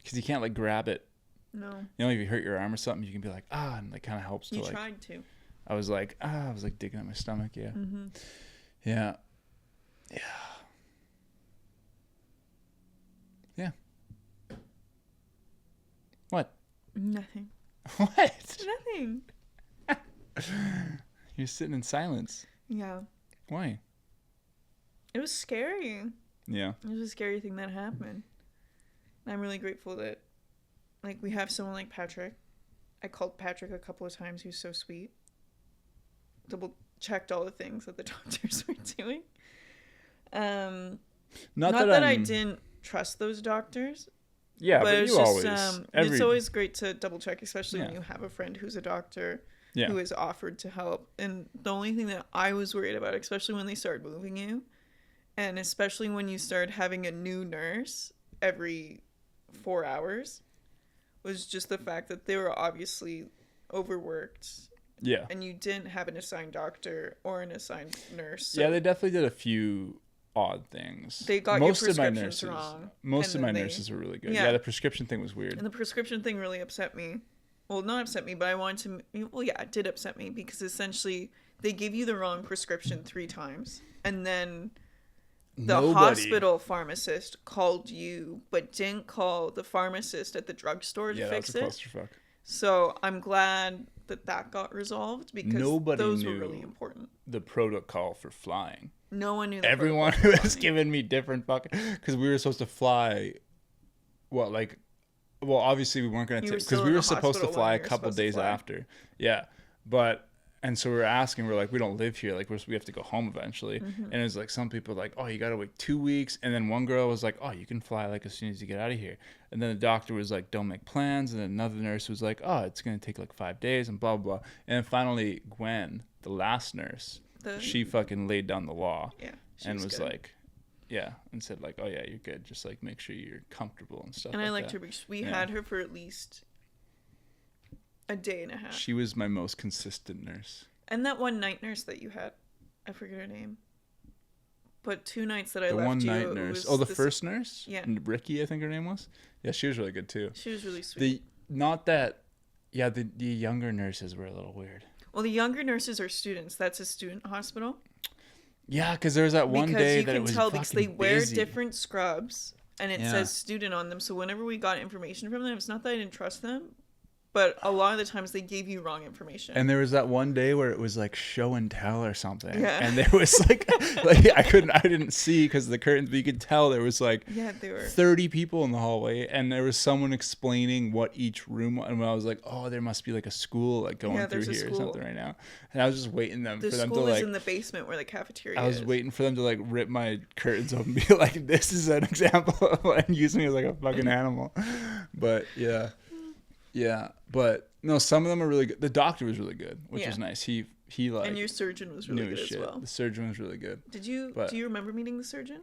Because you can't like grab it. No. If you hurt your arm or something, you can be like, and it kind of helps to You like. You tried to. I was like digging at my stomach, yeah. Mm-hmm. Yeah. Yeah. Yeah. What? Nothing. What? Nothing. You're sitting in silence. Yeah. Why? It was scary. Yeah. It was a scary thing that happened. And I'm really grateful that, like, we have someone like Patrick. I called Patrick a couple of times. He was so sweet. Double checked all the things that the doctors were doing. Not that I didn't trust those doctors. Yeah, but it's you just, always. It's always great to double check, especially when you have a friend who's a doctor who is offered to help. And the only thing that I was worried about, especially when they started moving you, and especially when you started having a new nurse every 4 hours, was just the fact that they were obviously overworked. Yeah. And you didn't have an assigned doctor or an assigned nurse. So they definitely did a few odd things. They got your prescriptions wrong. Most of my nurses were really good. Yeah, the prescription thing was weird. And the prescription thing really upset me. Well, not upset me, but I wanted to... Well, yeah, it did upset me because essentially they gave you the wrong prescription 3 times. And then the hospital pharmacist called you, but didn't call the pharmacist at the drugstore to fix it. Yeah, that's a clusterfuck. So I'm glad that got resolved because those were really important. The protocol for flying. No one knew. Everyone was giving me different fucking, because we were supposed to fly. Well, obviously we weren't going to take, because we were supposed to fly a couple days after. Yeah, and so we were asking, we're like, we don't live here, like we have to go home eventually. Mm-hmm. And it was like some people were like, oh, you got to wait 2 weeks, and then one girl was like, oh, you can fly like as soon as you get out of here. And then the doctor was like, don't make plans, and then another nurse was like, oh, it's going to take like 5 days, and blah blah blah. And then finally Gwen, the last nurse, she fucking laid down the law. Yeah, and was like, yeah, and said like, oh yeah, you're good, just like make sure you're comfortable and stuff. And I liked her because we had her for at least a day and a half. She was my most consistent nurse. And that one night nurse that you had, I forget her name, but 2 nights that I left you. The one night nurse. Oh, the first nurse? Yeah. Ricky, I think her name was. Yeah, she was really good too. She was really sweet. The younger nurses were a little weird. Well, the younger nurses are students. That's a student hospital. Yeah, because there was that one day that it was fucking because they wear different scrubs and it says student on them. So whenever we got information from them, it's not that I didn't trust them, but a lot of the times they gave you wrong information. And there was that one day where it was like show and tell or something. Yeah. And there was like I didn't see because of the curtains, but you could tell there was like there were 30 people in the hallway, and there was someone explaining what each room was. And I was like, oh, there must be like a school like going through here or something right now. And I was just waiting for them to like. The school is in the basement where the cafeteria is. I was waiting for them to like rip my curtains open and be like, this is an example of and use me as like a fucking animal. But yeah, but no, some of them are really good. The doctor was really good, which was nice. He like, and your surgeon was really good as well. The surgeon was really good. Do you remember meeting the surgeon?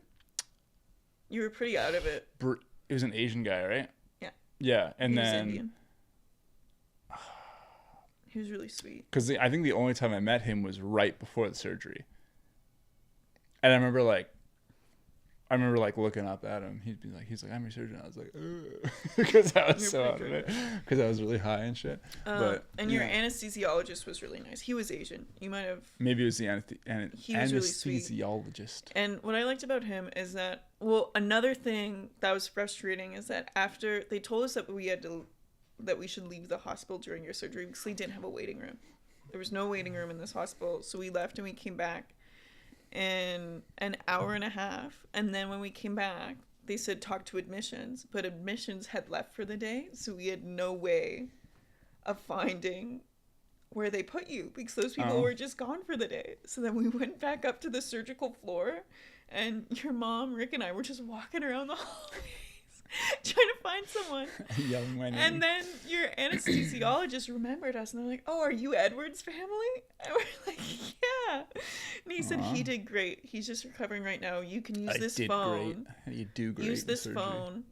You were pretty out of it. It was an Asian guy, right? Yeah, and he then was Indian. He was really sweet. Because I think the only time I met him was right before the surgery, and I remember looking up at him. He's like, I'm your surgeon. I was like, because I was so out of it, because I was really high and shit. And your anesthesiologist was really nice. He was Asian. You might have. Maybe it was the he was anesthesiologist. And what I liked about him is that, well, another thing that was frustrating is that after they told us that we should leave the hospital during your surgery because they didn't have a waiting room. There was no waiting room in this hospital, so we left and we came back in an hour and a half, and then when we came back they said talk to admissions, but admissions had left for the day, so we had no way of finding where they put you because those people were just gone for the day. So then we went back up to the surgical floor, and your mom, Rick, and I were just walking around the hallways trying to find someone. Yelling my name. And then your anesthesiologist remembered us, and they're like, oh, are you Edward's family? And we're like, yeah. And he said he did great. He's just recovering right now. You can use this phone. Great. You do great. Use this phone,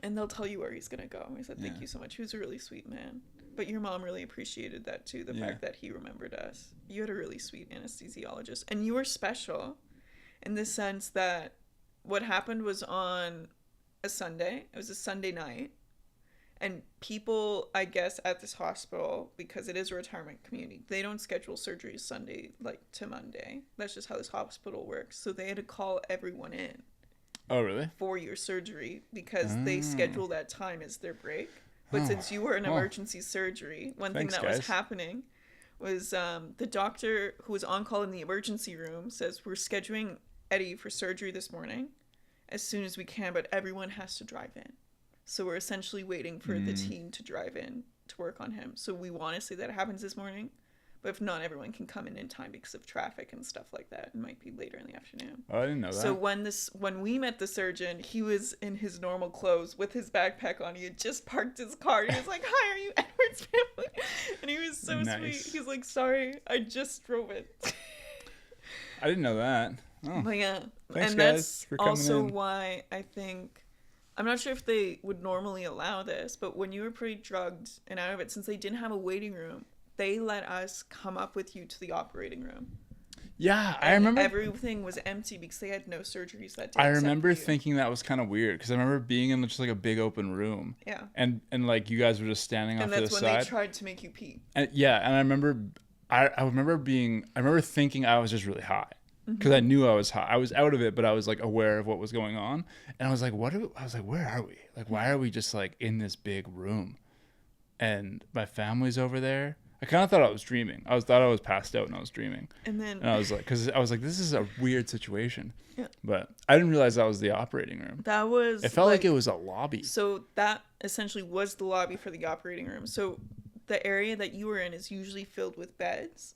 and they'll tell you where he's going to go. He said, thank you so much. He was a really sweet man. But your mom really appreciated that, too, the fact that he remembered us. You had a really sweet anesthesiologist. And you were special in the sense that what happened was on a Sunday. It was a Sunday night, and people, I guess, at this hospital, because it is a retirement community, they don't schedule surgeries Sunday like to Monday. That's just how this hospital works. So they had to call everyone in. Oh, really? For your surgery, because they schedule that time as their break. But since you were in emergency surgery, one thing that was happening was the doctor who was on call in the emergency room says, we're scheduling Eddie for surgery this morning as soon as we can, but everyone has to drive in. So we're essentially waiting for the team to drive in to work on him. So we want to say that it happens this morning, but if not, everyone can come in time because of traffic and stuff like that. It might be later in the afternoon. Oh, I didn't know that. So when we met the surgeon, he was in his normal clothes with his backpack on. He had just parked his car. He was like, hi, are you Edward's family? And he was so sweet. He's like, sorry, I just drove it. I didn't know that. Oh. But yeah, Thanks, and guys, that's for coming also in. why I think, I'm not sure if they would normally allow this, but when you were pretty drugged and out of it, since they didn't have a waiting room, they let us come up with you to the operating room. Yeah, and I remember everything was empty because they had no surgeries that day. I remember thinking that was kind of weird because I remember being in just like a big open room. Yeah. And like you guys were just standing off to the side. And that's when they tried to make you pee. And and I remember thinking I was just really high. Because I knew I was high. I was out of it, but I was like aware of what was going on. And I was like, where are we? Like, why are we just like in this big room? And my family's over there. I kind of thought I was dreaming. Thought I was passed out and I was dreaming. And I was like, this is a weird situation. Yeah. But I didn't realize that was the operating room. It felt like it was a lobby. So that essentially was the lobby for the operating room. So the area that you were in is usually filled with beds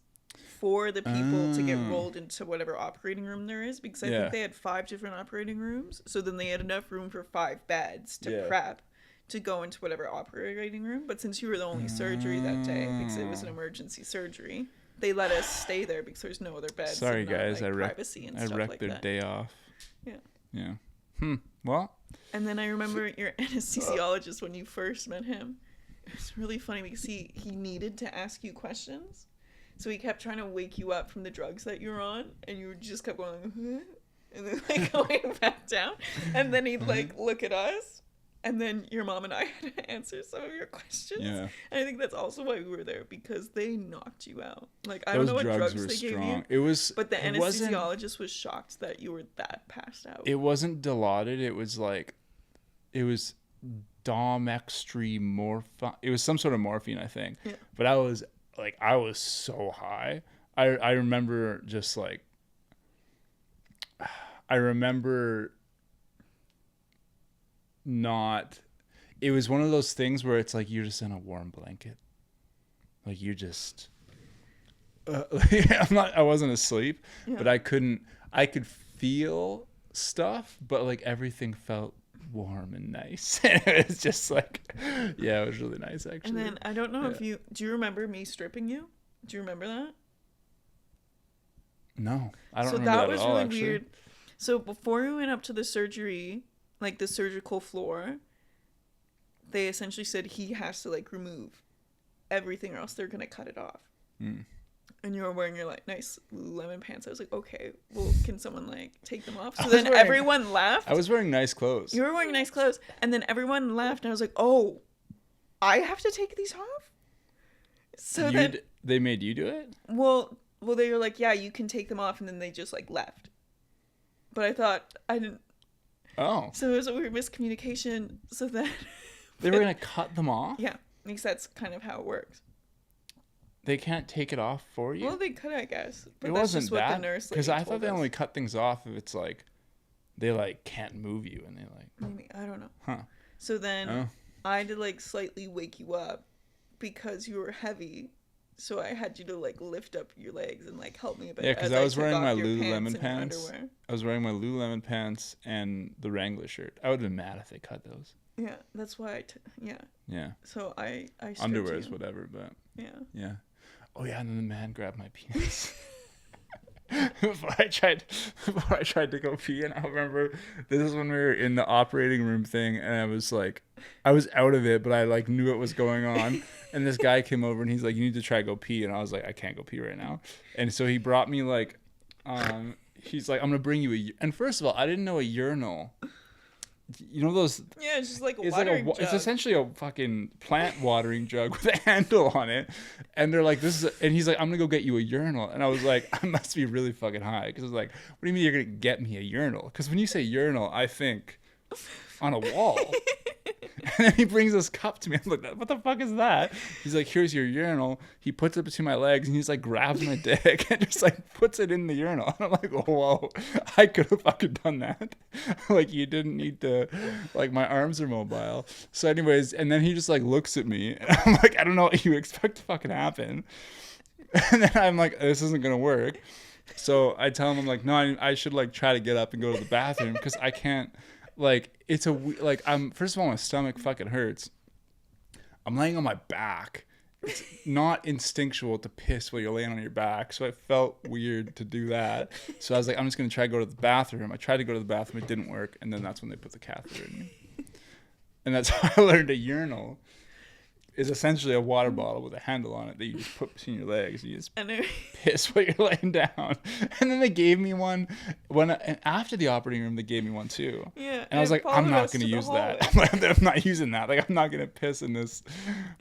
for the people to get rolled into whatever operating room there is, because I think they had 5 different operating rooms, so then they had enough room for 5 beds to prep to go into whatever operating room. But since you were the only surgery that day, because it was an emergency surgery, they let us stay there because there's no other beds. Sorry guys, I wrecked their day off. Yeah. Well, and then I remember your anesthesiologist, when you first met him, it was really funny because he needed to ask you questions. So he kept trying to wake you up from the drugs that you were on, and you just kept going, huh? And then like going back down. And then he'd like look at us, and then your mom and I had to answer some of your questions. Yeah. And I think that's also why we were there, because they knocked you out. Like, I don't know what drugs they gave you. But the anesthesiologist was shocked that you were that passed out. It wasn't Dilaudid. It was like, it was Domextremorphin. It was some sort of morphine, I think. Yeah. But I was so high. I remember just like, I remember not, it was one of those things where it's like you're just in a warm blanket. Like you just, I wasn't asleep, but I could feel stuff, but like everything felt warm and nice. It was just like, yeah, it was really nice actually. And then I don't know if do you remember me stripping you? Do you remember that? No, I don't so remember that that was at all, really actually. weird. So before we went up to the surgery, like the surgical floor, they essentially said he has to like remove everything or else they're gonna cut it off. And you were wearing your like nice Lululemon pants. I was like, okay, well, can someone like take them off? So then everyone left. I was wearing nice clothes. You were wearing nice clothes, and then everyone left, and I was like, oh, I have to take these off. So then they made you do it? Well, they were like, yeah, you can take them off, and then they just like left. But I thought I didn't. Oh. So it was a weird miscommunication. So then they were gonna cut them off? Yeah, because that's kind of how it works. They can't take it off for you? Well, they could, I guess. But it that's wasn't just what that. the nurse Because I thought they us. only cut things off if it's like they like can't move you and they like. Maybe, I don't know. Huh. So then I had to like slightly wake you up because you were heavy. So I had you to like lift up your legs and like help me a bit. Yeah, because I was wearing my Lululemon pants. I was wearing my Lululemon pants and the Wrangler shirt. I would have been mad if they cut those. Yeah, that's why Yeah. So I underwear is whatever, but yeah. Oh yeah, and then the man grabbed my penis. before I tried to go pee, and I remember this is when we were in the operating room thing, and I was out of it, but I like knew what was going on. And this guy came over and he's like, you need to try to go pee, and I was like, I can't go pee right now. And so he brought me like he's like, I'm gonna bring you and first of all, I didn't know a urinal, you know those, yeah, it's just like a watering jug. It's essentially a fucking plant watering jug with a handle on it, and they're like, this is and he's like, I'm gonna go get you a urinal. And I was like, I must be really fucking high, because I was like, what do you mean you're gonna get me a urinal? Because when you say urinal, I think on a wall. And then he brings this cup to me. I'm like, what the fuck is that? He's like, here's your urinal. He puts it between my legs and he's like, grabs my dick and just like puts it in the urinal. And I'm like, whoa, I could have fucking done that. Like, you didn't need to, like, my arms are mobile. So anyways, and then he just like looks at me and I'm like, I don't know what you expect to fucking happen. And then I'm like, this isn't going to work. So I tell him, I'm like, no, I should like try to get up and go to the bathroom because I can't. Like, it's I'm first of all, my stomach fucking hurts. I'm laying on my back. It's not instinctual to piss while you're laying on your back, so it felt weird to do that. So I was like, I'm just gonna try to go to the bathroom. I tried to go to the bathroom, it didn't work, and then that's when they put the catheter in me. And that's how I learned a urinal is essentially a water bottle with a handle on it that you just put between your legs. You just piss while you're laying down. And then they gave me one and after the operating room, they gave me one too. Yeah. And I was like, I'm not going to use that. I'm not using that. Like, I'm not going to piss in this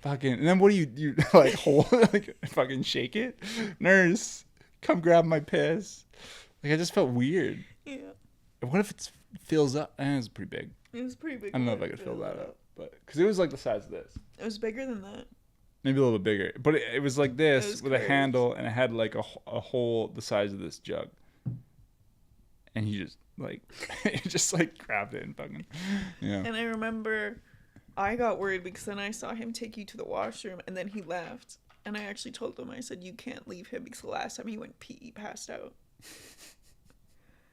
fucking. And then what do you like hold like fucking shake it? Nurse, come grab my piss. Like, I just felt weird. Yeah. What if it fills up? And it was pretty big. It was pretty big. I don't know if I could fill that up. But because it was like the size of this. It was bigger than that. Maybe a little bit bigger, but it was like this with crazy. a handle, and it had like a hole the size of this jug. And he just like grabbed it and fucking yeah. And I remember I got worried because then I saw him take you to the washroom, and then he left. And I actually told him, I said, you can't leave him because the last time he went pee, he passed out.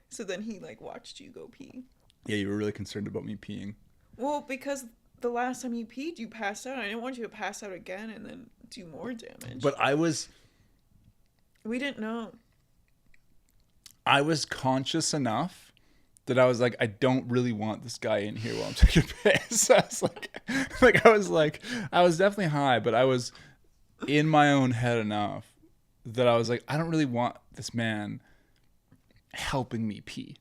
So then he like watched you go pee. Yeah, you were really concerned about me peeing. Well, because the last time you peed, you passed out. I didn't want you to pass out again and then do more damage. But we didn't know. I was conscious enough that I was like, I don't really want this guy in here while I'm taking a piss. I was definitely high, but I was in my own head enough that I was like, I don't really want this man helping me pee.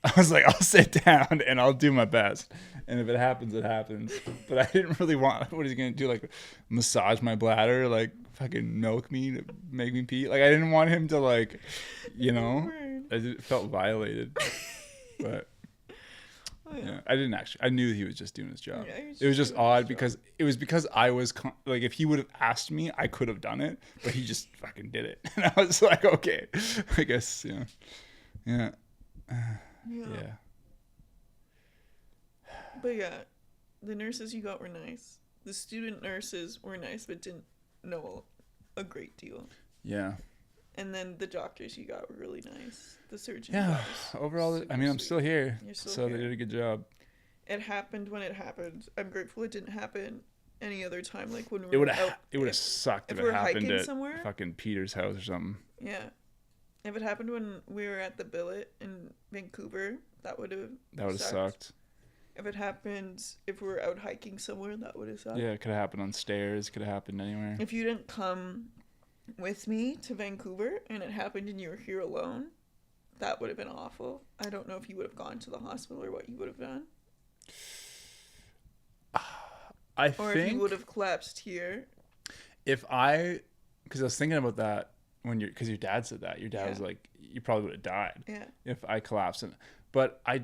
I was like, I'll sit down and I'll do my best. And if it happens, it happens. But I didn't really want, what is he going to do? Like, massage my bladder? Like, fucking milk me to make me pee? Like, I didn't want him to, like, you know? I felt violated. But Oh, yeah. Yeah, I didn't actually. I knew he was just doing his job. Yeah, he was It was just just doing his odd because it was because I was like, if he would have asked me, I could have done it, but he just fucking did it, and I was like, okay, I guess, yeah. Yeah. Yeah. But yeah, the nurses you got were nice. The student nurses were nice, but didn't know a great deal. Yeah. And then the doctors you got were really nice. The surgeon. Yeah. Overall, I mean, I'm still here, You're still so here. they did a good job. It happened when it happened. I'm grateful it didn't happen any other time. Like when we It were would have. out, It would have sucked if if it we're happened hiking at somewhere? fucking Peter's house or something. Yeah. If it happened when we were at the billet in Vancouver, that would have Sucked. If it happened if we were out hiking somewhere, that would have sucked. Yeah, it could have happened on stairs. Could have happened anywhere. If you didn't come with me to Vancouver and it happened and you were here alone, that would have been awful. I don't know if you would have gone to the hospital or what you would have done. Or if you would have collapsed here. Because I was thinking about that because your dad said that. Your dad was like, you probably would have died. Yeah. If I collapsed. But I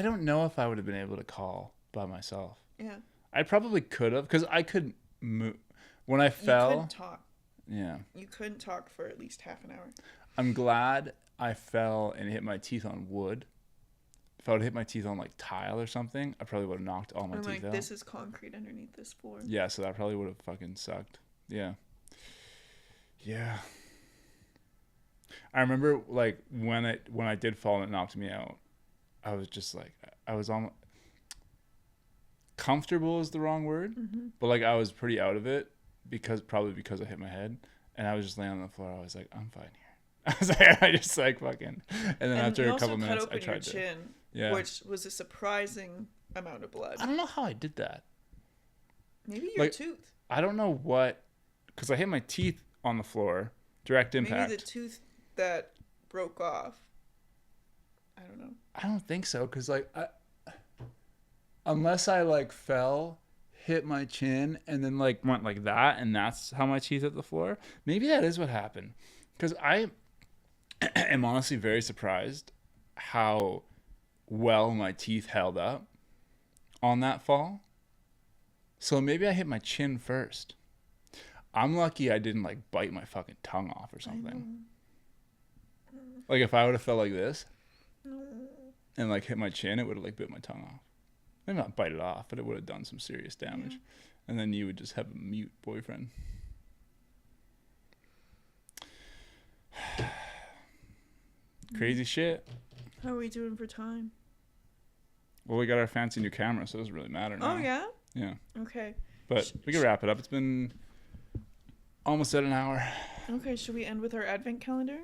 don't know if I would have been able to call by myself. Yeah. I probably could have, because I could move. When I fell. You couldn't talk. Yeah. You couldn't talk for at least half an hour. I'm glad I fell and hit my teeth on wood. If I would have hit my teeth on like tile or something, I probably would have knocked all my teeth out. This is concrete underneath this floor. Yeah, so that probably would have fucking sucked. Yeah. Yeah. I remember like when I did fall and it knocked me out, I was just like, I was almost comfortable is the wrong word, but like I was pretty out of it because I hit my head, and I was just laying on the floor. I was like, I'm fine here. I was like, I just like fucking, and then after a couple minutes, I tried to, which was a surprising amount of blood. I don't know how I did that. Maybe your tooth. I don't know what, because I hit my teeth on the floor, direct impact. Maybe the tooth that broke off. I don't know. I don't think so, because like unless I like fell, hit my chin, and then like went like that, and that's how my teeth hit the floor. Maybe that is what happened, because I am honestly very surprised how well my teeth held up on that fall. So maybe I hit my chin first. I'm lucky I didn't like bite my fucking tongue off or something. Like if I would have fell like this and like hit my chin, it would have like bit my tongue off. Maybe not bite it off, but it would have done some serious damage. Yeah. And then you would just have a mute boyfriend. Crazy shit. How are we doing for time? Well, we got our fancy new camera, so it doesn't really matter now. Oh, yeah? Yeah. Okay. But we can wrap it up. It's been almost at an hour. Okay, should we end with our advent calendar?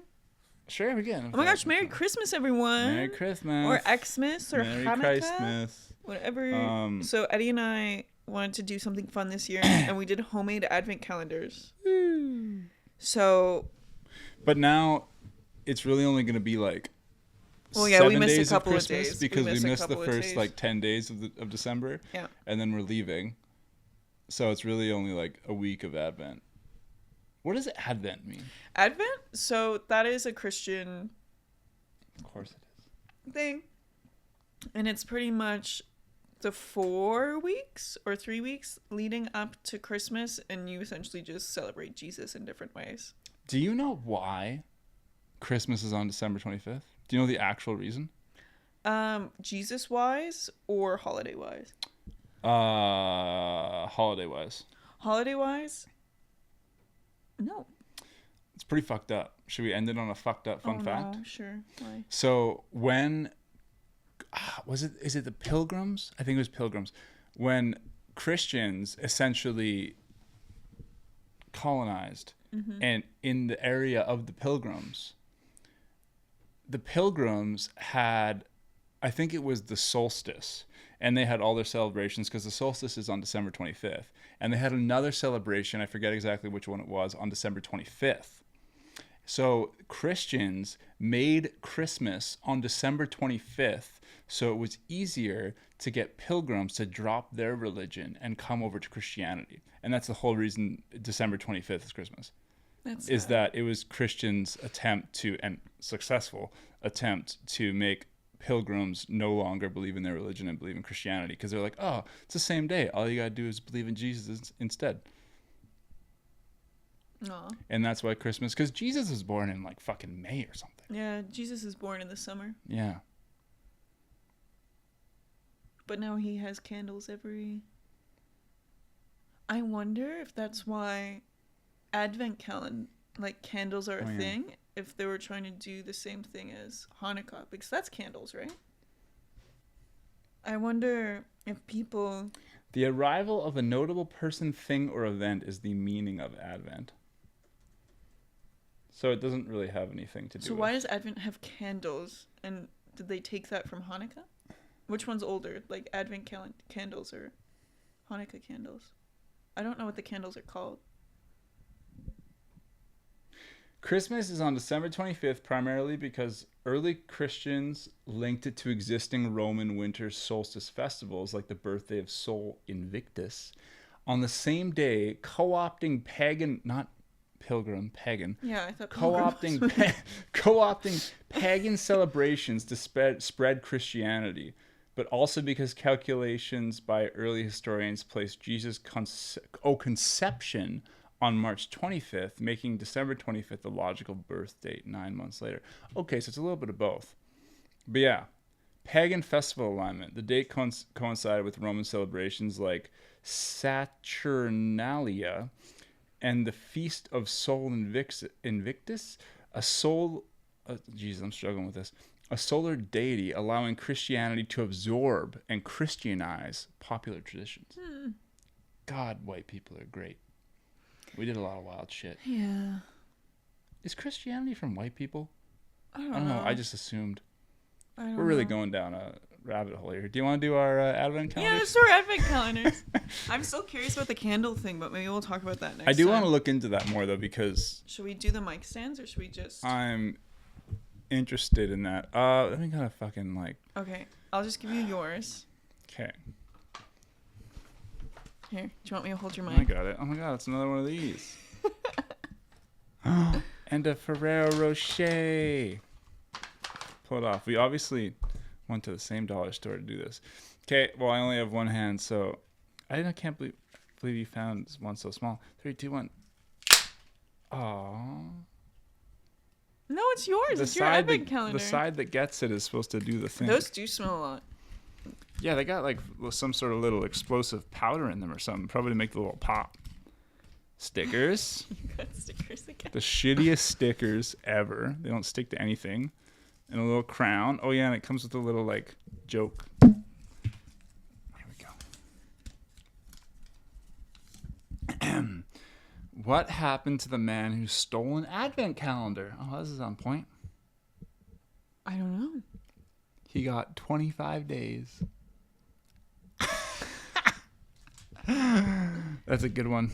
Sure, we can. Oh my gosh, Merry Christmas, everyone. Merry Christmas. Or Xmas or Merry Hanukkah. Christmas. Whatever. So Eddie and I wanted to do something fun this year, and we did homemade advent calendars. So. But now it's really only going to be like we missed a couple of days. Because we missed the first like 10 days of December. Yeah. And then we're leaving. So it's really only like a week of Advent. What does Advent mean? Advent? So that is a Christian Of course it is. Thing. And it's pretty much the 4 weeks or 3 weeks leading up to Christmas, and you essentially just celebrate Jesus in different ways. Do you know why Christmas is on December 25th? Do you know the actual reason? Jesus-wise or holiday-wise? Holiday-wise. Holiday-wise? No. It's pretty fucked up. Should we end it on a fucked up fun fact? No, sure. Why? So when is it the Pilgrims? I think it was Pilgrims. When Christians essentially colonized and in the area of the Pilgrims had, I think it was the solstice, and they had all their celebrations because the solstice is on December 25th, and they had another celebration, I forget exactly which one it was, on December 25th. So Christians made Christmas on December 25th, so it was easier to get pilgrims to drop their religion and come over to Christianity. And that's the whole reason December 25th is Christmas. That it was Christians' attempt to, and successful attempt to make pilgrims no longer believe in their religion and believe in Christianity because they're like, oh, it's the same day. All you got to do is believe in Jesus instead. Aw. And that's why Christmas, because Jesus was born in like fucking May or something. Yeah, Jesus is born in the summer. Yeah. But now he has candles every... I wonder if that's why Advent candles are a thing. If they were trying to do the same thing as Hanukkah. Because that's candles, right? I wonder if people... The arrival of a notable person, thing, or event is the meaning of Advent. So it doesn't really have anything to do with... So why does Advent have candles? And did they take that from Hanukkah? Which one's older? Like Advent candles or Hanukkah candles? I don't know what the candles are called. Christmas is on December 25th primarily because early Christians linked it to existing Roman winter solstice festivals like the birthday of Sol Invictus. On the same day, co-opting pagan, not pilgrim, pagan. Yeah, I thought co-opting pagan celebrations to spread Christianity, but also because calculations by early historians placed Jesus' conception on March 25th, making December 25th the logical birth date 9 months later. Okay, so it's a little bit of both. But yeah, pagan festival alignment. The date coincided with Roman celebrations like Saturnalia and the Feast of Sol Invictus, a solar deity allowing Christianity to absorb and Christianize popular traditions. God, white people are great. We did a lot of wild shit. Yeah. Is Christianity from white people? I don't know. I just assumed. We're We're really going down a rabbit hole here. Do you want to do our Advent calendar? Yeah, let's do our Advent calendars. I'm still curious about the candle thing, but maybe we'll talk about that next time. I do want to look into that more, though, because... Should we do the mic stands, or should we just... I'm interested in that. Let me kind of fucking, like... Okay, I'll just give you yours. Okay. Here, do you want me to hold your mic? I got it. Oh my god, it's another one of these. And a Ferrero Rocher. Pull it off. We obviously went to the same dollar store to do this. Okay, well, I only have one hand, so I can't believe you found one so small. 3, 2, 1. Aww. No, it's yours. It's your Advent calendar. The side that gets it is supposed to do the thing. Those do smell a lot. Yeah, they got like some sort of little explosive powder in them or something, probably to make the little pop. Stickers. You got stickers again. The shittiest stickers ever. They don't stick to anything. And a little crown. Oh yeah, and it comes with a little like joke. Here we go. What happened to the man who stole an Advent calendar? Oh, this is on point. I don't know. He got 25 days. That's a good one.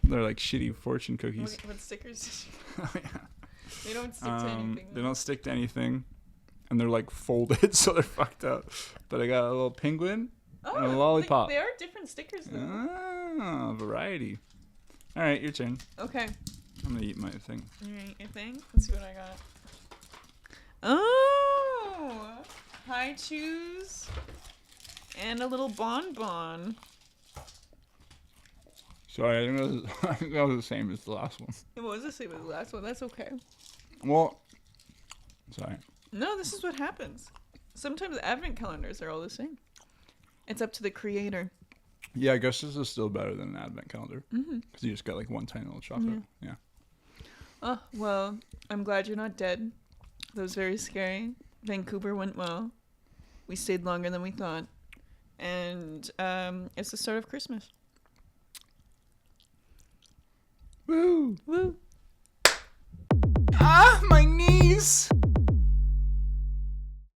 They're like shitty fortune cookies. What stickers? Oh, yeah. They don't stick to anything. They don't stick to anything. And they're like folded, so they're fucked up. But I got a little penguin and a lollipop. They are different stickers, though. Ah, variety. All right, your turn. Okay. I'm going to eat my thing. All right, your thing? Let's see what I got. Oh! High chews and a little bonbon. Sorry, I think that was the same as the last one. It was the same as the last one. That's okay. Well, sorry. No, this is what happens. Sometimes Advent calendars are all the same. It's up to the creator. Yeah, I guess this is still better than an Advent calendar. Because you just got like one tiny little chocolate. Yeah. Oh, well, I'm glad you're not dead. That was very scary. Vancouver went well. We stayed longer than we thought. And it's the start of Christmas. Woo! Woo! Ah, my knees!